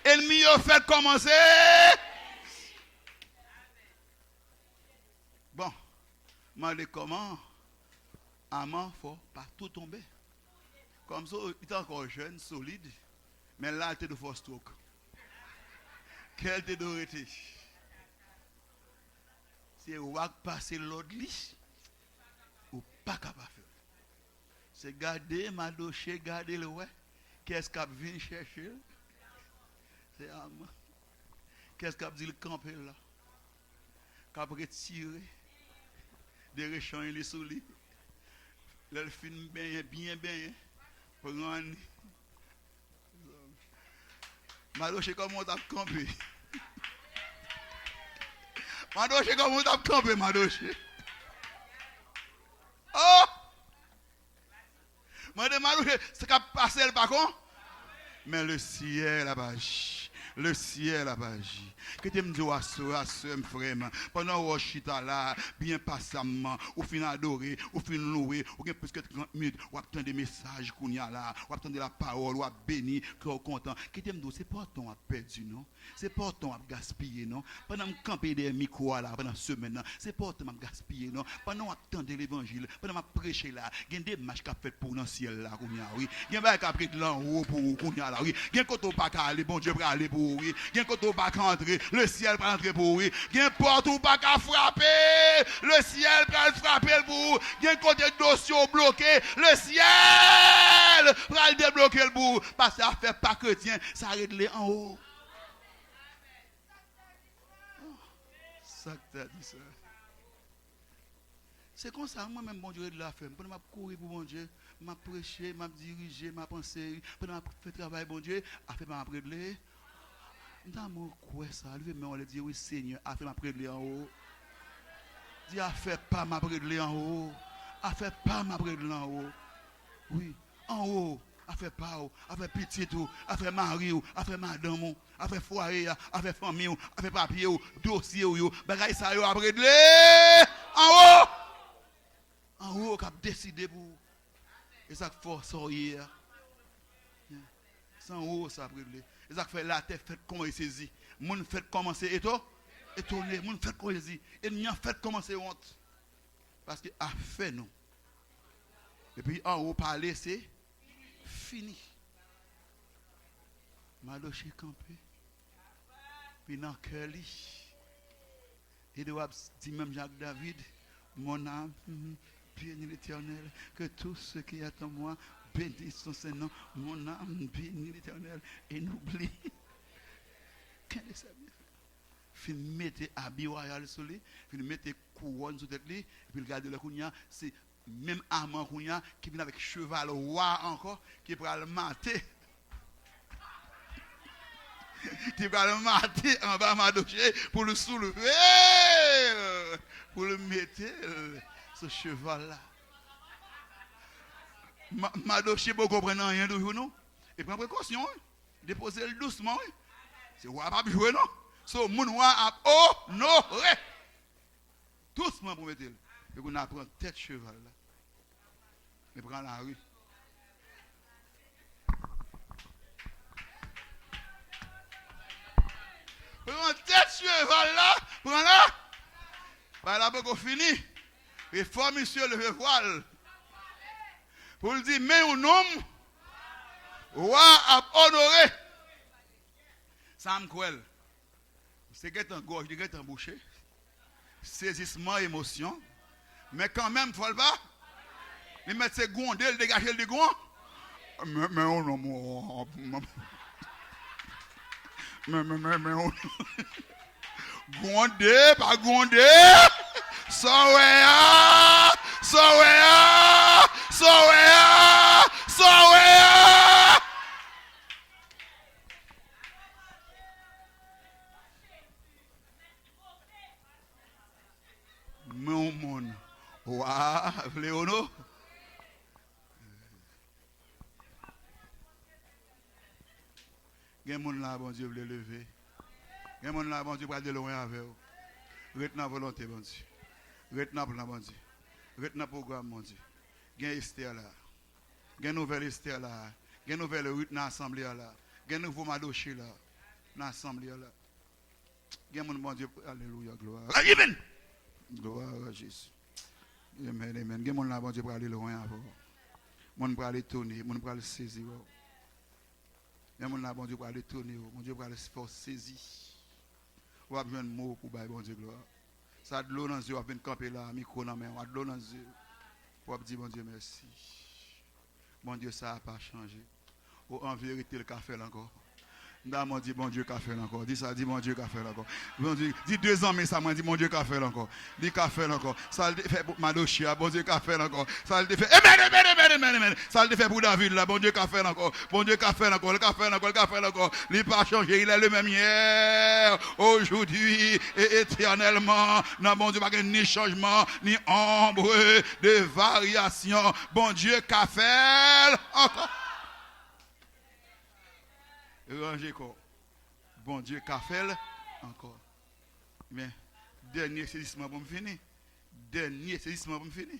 ennemis, fait commencer. Bon, mais comment Amand faut pas tout tomber. Comme ça, il est encore jeune, solide, mais là, il est de force stroke. Quel te doré-tu? C'est ou passer l'autre lit, ou pas capable de faire. C'est garder ma dossier, garder le ouais. Qu'est-ce qu'il vient chercher? C'est Amand. Qu'est-ce qu'il dit le camper là? Qu'il a retiré des réchants et les souliers. Le film bien. Prendre. Ma dossier comment on t'a campé? Madoché, comment tu as campé, Madoché? Oh! Madoché, c'est qu'à passer le bacon? Mais le ciel a agi. Le ciel a agi. Que tu me dis, frère, pendant que chita là, bien passamment, ou fin adorer, ou fin louer, ou bien plus que 30 minutes, ou attendre des messages qu'on y a là, ou attendre la parole, ou à bénir, que vous content. Que tu me dis, c'est pas ton à perdu, non? C'est pas ton à gaspiller, non? Pendant que camper des micros là, pendant semaine, c'est pas ton à gaspiller, non? Pendant que attendre l'évangile, pendant que prêcher là, il y a des matchs qu'a fait pour dans le ciel là, qu'on y a, oui. Il y a des matchs qui là en haut pour qu'on y a là, oui. Il y a quand on pas aller, bon Dieu va aller pour oui. Il y a quand on pas entrer, le ciel va entrer pour oui. Il y a porte où pas qu'à frapper, le ciel va frapper pour. Il y a côté dossier bloqué, le ciel va débloquer le bout. Parce que ça fait pas chrétien, ça règle en haut. Ça que t'as dit ça. C'est comme ça, moi-même, bon Dieu, de la femme. Pendant que je courir pour bon Dieu, je prêcher, je diriger, je penser. Pendant que je fais travail, bon Dieu, je fais ma prédler. Dans mon quoi ça, mais on le dit, oui, Seigneur, a fait ma prédler en haut. Dis, a fait pas ma prédler en haut. A fait pas ma prédler en haut. Oui, en haut. A fait pas, a fait petit tout, a fait mari, a fait madame, a fait foyer, a fait famille, a fait papier, dossier, bagay ça yo a prédler en haut. En haut, qui a décidé pour. Et ça fait sortir. C'est en haut, ça a prédler. Et ça fait la tête, fait comment il saisit. Moun fait commencer étonné. Moun fait comment il saisit. Et nous fait commencer honte. Parce que a fait nous. Et puis en haut, parler, c'est fini. Madoché campé. Puis dans le cœur, et de dit même Jacques David, mon âme, bénis l'Éternel, que tout ce qui est en moi bénisse son nom. Mon âme bénis l'Éternel et n'oublie. Quel est ça? Fin mettre habit royal sur lui, fin mettre couronne sur tête lui, et puis regarder le kounya, c'est même Amand kounya qui vient avec cheval roi encore, qui peut le mater. Qui va le mater en bas Madoché pour le soulever, pour le mettre ce cheval là. Madoché ne comprend rien de vous, non? Et prend précaution, déposez le doucement. C'est roi pas jouer, non? So, mon roi a honoré. Doucement pour mettre. Et qu'on apprend tête cheval là. Et prend la rue. Prends tête cheval là, prends là. Par là, pour qu'on finisse. Et faut monsieur le voile. Pour le dire, mais un homme, roi a honoré. Sam Kwel. C'est qu'être en gorge, c'est en bouché. Saisissement, émotion. Mais quand même, il faut le pas. Il met ses gondes, il dégage le gondes. Mais on mais gondé, pas gondé. Sowea. Mon monde. Ouah, Léono. Il y a des gens là, bon Dieu, veut lever. Il y a des gens là, bon Dieu, pour aller loin avec vous. Retenez volonté, bon Dieu. Retenez plan, bon Dieu. Retenez programme, bon Dieu. Il y a Esther là. Il y a une nouvelle Esther là. Il y a une nouvelle route dans l'assemblée là. Il y a un nouveau Madoché là. Dans l'assemblée là. Il y a des gens, bon Dieu, alléluia, gloire. Amen. Gloire à Jésus. Amen, amen. Il y a des gens là, bon Dieu, pour aller loin avec vous. Mon pour aller tourner, mon pour aller saisir. Il y a des gens là, bon Dieu, pour aller tourner, bon Dieu, pour aller saisir. Ou a besoin de mots pour bailler, bon Dieu, gloire. Ça a de l'eau dans les yeux, on va camper là, micro dans la main, on a de l'eau dans les yeux. Pour dire, bon Dieu, merci. Bon Dieu, ça n'a pas changé. Ou en vérité, le café là encore. Mon dit bon Dieu qu'a fait encore. Dis ça, dis mon Dieu qu'a fait encore. Bon Dieu, dis 2 ans mais ça m'a dit mon Dieu qu'a fait encore. Dis qu'a fait encore. Ça le fait pour Madochia, bon Dieu qu'a fait encore. Ça le fait amen. Ça le fait pour David là, bon Dieu qu'a fait encore. Bon Dieu qu'a fait encore, le qu'a fait encore. Il n'a pas changé, il est le même hier, aujourd'hui et éternellement. Non bon Dieu pas ni changement, ni ombre de variation. Bon Dieu qu'a fait encore. Ranger quoi. Bon Dieu qu'a fait encore. Mais dernier saisissement pour me finir. Dernier saisissement pour me finir.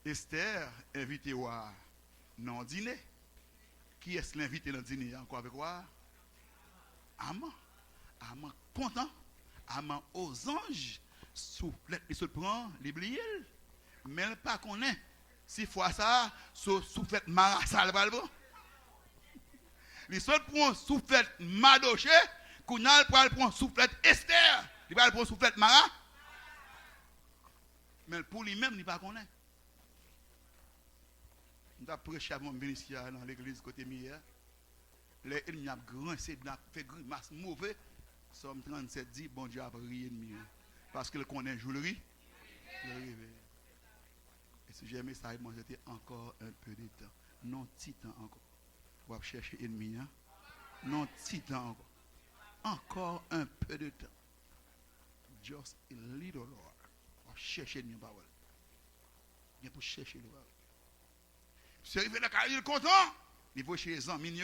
Esther invité à non dîner. Qui est-ce l'invité dans le dîner encore avec moi? Amant. Amant content. Amant aux anges. Soufflet, il se prend, il oublie. Mais il pas connaît. Si fois ça, soufflet marasal pas le bon. Les autres prend soufflet Madoché, Kounal prend soufflet Esther, il va prendre soufflet Mara. Mais pour lui-même, il pas connaît. On a prêché à mon ministère dans l'église côté Mier. Les ennemis ont grincé, fait grimace mauvais. Somme 37 dit, bon Dieu a prié ennemi. Parce qu'il connaît joulerie. Et si j'ai aimé ça, moi c'était encore un peu de temps. Non, petit temps encore. On va chercher ennemi. Hein? Non, petit temps encore. Encore un peu de temps. Just a little Lord. On va chercher ennemi. Il faut chercher le parole. Si arrivé dans le content, il faut chez les amis,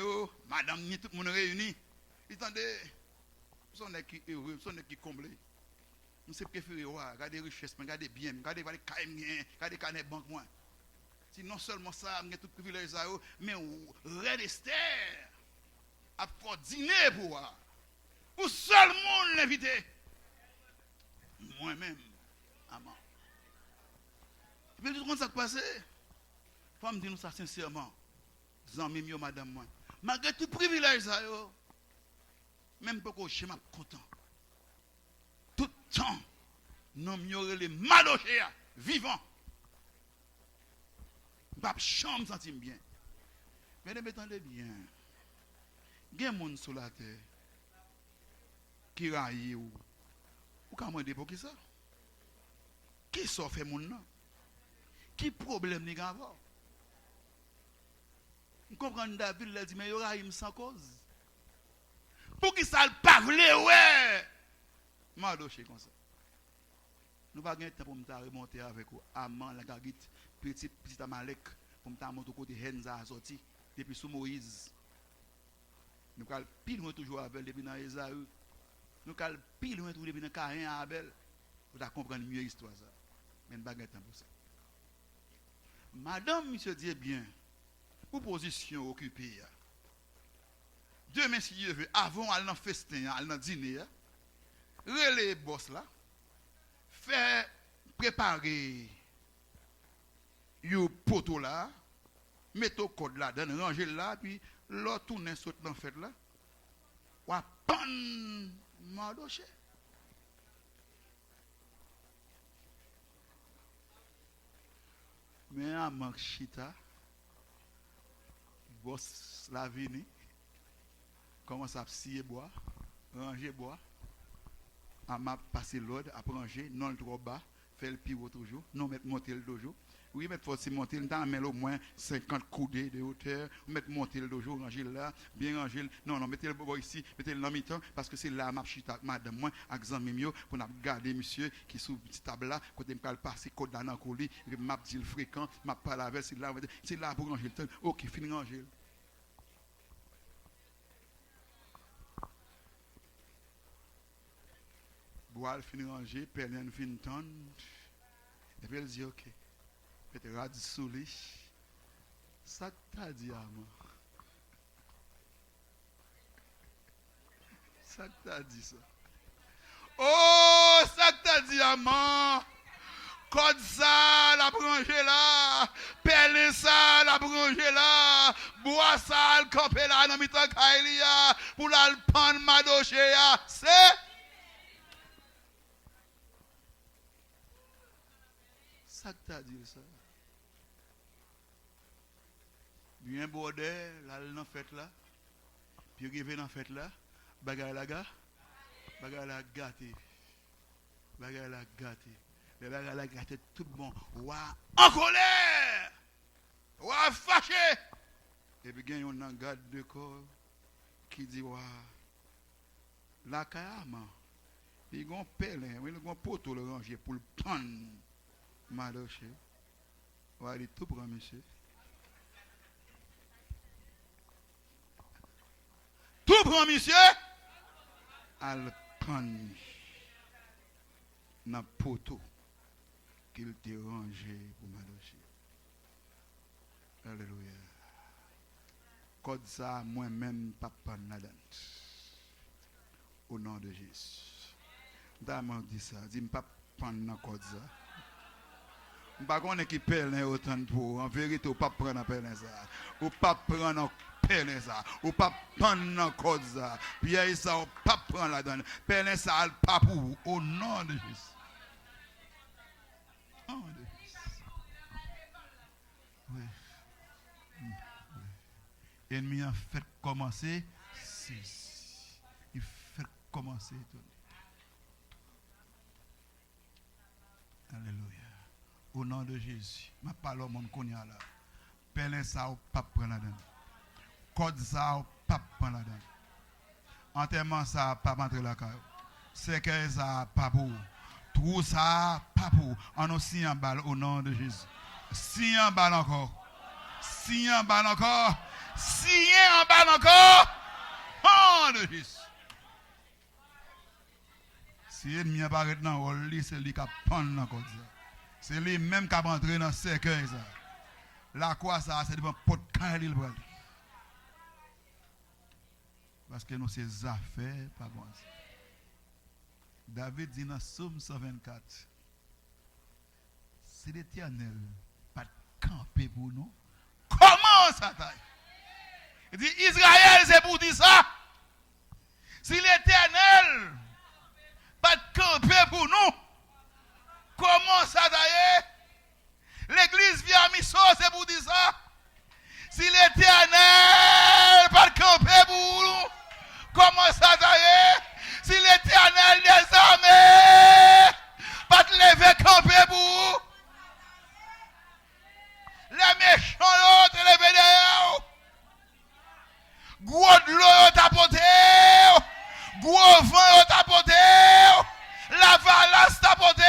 madame, ni tout le monde réuni. Il attendait. Son qui est heureux, son qui est comblé. Nous sommes préférés, regardez les richesses, regardez bien, regardez les caïmien, regardez les canettes banques. Si non seulement ça, nous avons tout privilège, mais Red Esther a fait dîner pour moi. Pour seul monde l'inviter. Moi-même, amen. Et puis tout le monde s'est passé. Il faut me dire ça sincèrement. Amis, madame, moi. Malgré tout privilège, même pour que je suis content. Tout le temps, nous sommes les Madochés vivants. Je ne me sentir bien. Mais attendez bien. Il y a des gens sur la terre qui raillent ou comment dire pour qui ça? Qui ça fait mon nom? Qui problème n'est avoir? Vous comprenez David il a dit mais il y aura sans cause. Pour qui ça le parle ouais? Madoché comme ça. Nous pas gagner temps pour me remonter avec vous. Amman la gagite petit Amalek pour me monter côté Henza sorti depuis sous Moïse. Nous cal pile loin toujours avec depuis dans Esaü. Nous cal pile loin toujours depuis dans Caïn Abel. Pour comprendre mieux l'histoire ça. Mais pas gagner temps pour ça. Madame monsieur dit bien pour position occupée. demain, si Dieu veut, avant aller dans le festin, aller dans le dîner, relais boss là, faire préparer le poteau là, mettre au code là, dans ranger là, puis l'autre tourner saute dans la fête là, ou à pan madoché. Mais à manque chita, boss la vini, commence à scier bois, ranger bois, à m'a passer l'ordre, à ranger, non le trop bas, faire le pivot toujours, non mettre monter le dojo. Oui, mettre faut monter le temps, mais au moins 50 coudées de hauteur, mettre monter le dojo, ranger là, bien ranger. Non, non, mettez le bois ici, mettez le dans mi-temps, parce que c'est là, ma chita, madame, moi, avec Zanmimio, pour nous garder monsieur qui est sous petite table là, quand il me passe, code dans le colis, m'a dit le fréquent, m'a pas la c'est là pour ranger le temps. Ok, fini ranger. Bois, fini ranger, Pélène, fin tonne, et puis elle dit ok. Et radis sous lui. Ça t'a dit à moi. Ça t'a dit ça. Oh, ça t'a dit à moi. Code ça, la branche là. Pelle ça, la branche là. Bois ça, le campé là, dans mi-temps Kailia. Pour la pan madoche ya. C'est. Ça t'a dit ça. Bien bordé, là, dans la fête là. Puis arrivé dans la fête là. Bagay la gâté. Bagay la gâté. Bagay la gâté. Le bagay la gâté tout bon. Ouah, en colère. Ouah, fâché. Et puis il y a un garde de corps qui dit ouah, la kayama. Il y a un pèlerin, il y a un poteau le ranger pour le prendre. Madoché. Ouah, il est tout prend monsieur. Tout prend monsieur, al prendre dans le poteau qu'il t'a rangé pour madocher. Alléluia. Code ça, moi-même, papa là-dedans. Au nom de Jésus. D'ailleurs, dit ça, dis pas prendre dans code ça. Je ne sais pas qui pèle autant de pour. En vérité, ou pas prendre pèle ça. Ou pas prendre pèle ça. Ou pas prendre code ça. Puis ça, ou pas prendre la donne. Pèle ça, pas pour. Au nom de Jésus. Au nom de Jésus. Oui. Ennemi a fait commencer. Il fait commencer. Alléluia. Au nom de Jésus, ma parole au monde qu'on y a là. Pèlerin ça ou pas prendre la donne. Code ça ou pas prendre la donne. Enterrement ça pas rentrer la caille. Séquelle ça pas pour. Trou ça pas pour. On aussi en balle au nom de Jésus. Si en balle encore. Si en balle encore. Si en balle encore. Au nom de Jésus. Si l'ennemi apparaît dans le lit, c'est lui qui a prendre dans code ça. C'est lui-même qui a rentré dans le cercueil. La quoi ça, c'est devant pot quand il brûle. Parce que nous, ces affaires, pas bon. David dit dans Psaume 124, c'est l'Éternel, pas de camper pour nous. Comment ça taille? Il dit Israël, c'est pour dire ça. Si l'Éternel, pas de camper pour nous. Comment ça d'ailleurs? L'église vient Misso, c'est pour dire ça. Si l'Éternel pas de camper pour nous, comment ça d'ailleurs? Si l'Éternel des armées pas de lever camper pour vous, les méchants l'autre lever derrière. Gros de l'eau tapoté, gros vent tapoté, la valasse tapoté.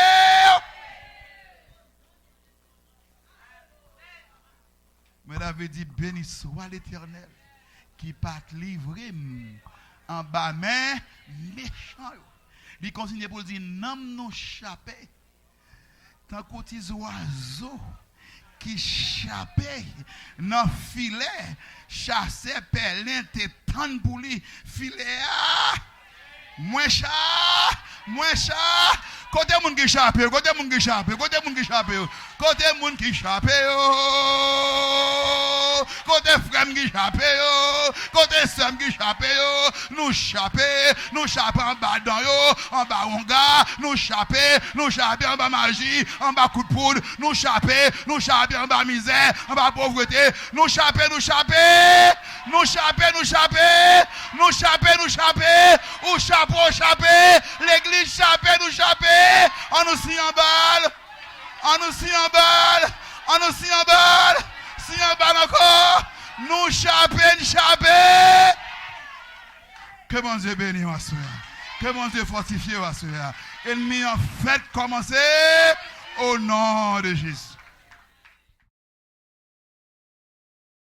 Mais David dit, béni soit l'Éternel qui pas livré en bas main méchant. Il continue pour dire, non nous chapé, tant qu'aux petits oiseaux qui chapé dans filet, chassé pèlerin te attend pour lui. Filet, moins cher. Côté moun qui chape, côté moun qui chape, côté moun qui chape, côté moun qui chape, côté frère qui chape, côté sœur qui chape, nous chape en bas dans yo, en bas onga, nous chape en bas magie, en bas coup de poudre, nous chape en bas misère, en bas pauvreté, nous chape, ou chape, l'église chape, nous chape. On nous signe en balle. Si en balle encore. Nous chaper. Que mon Dieu bénisse, ma soeur. Que mon Dieu fortifie, ma soeur. Ennemi en fait commencer au nom de Jésus.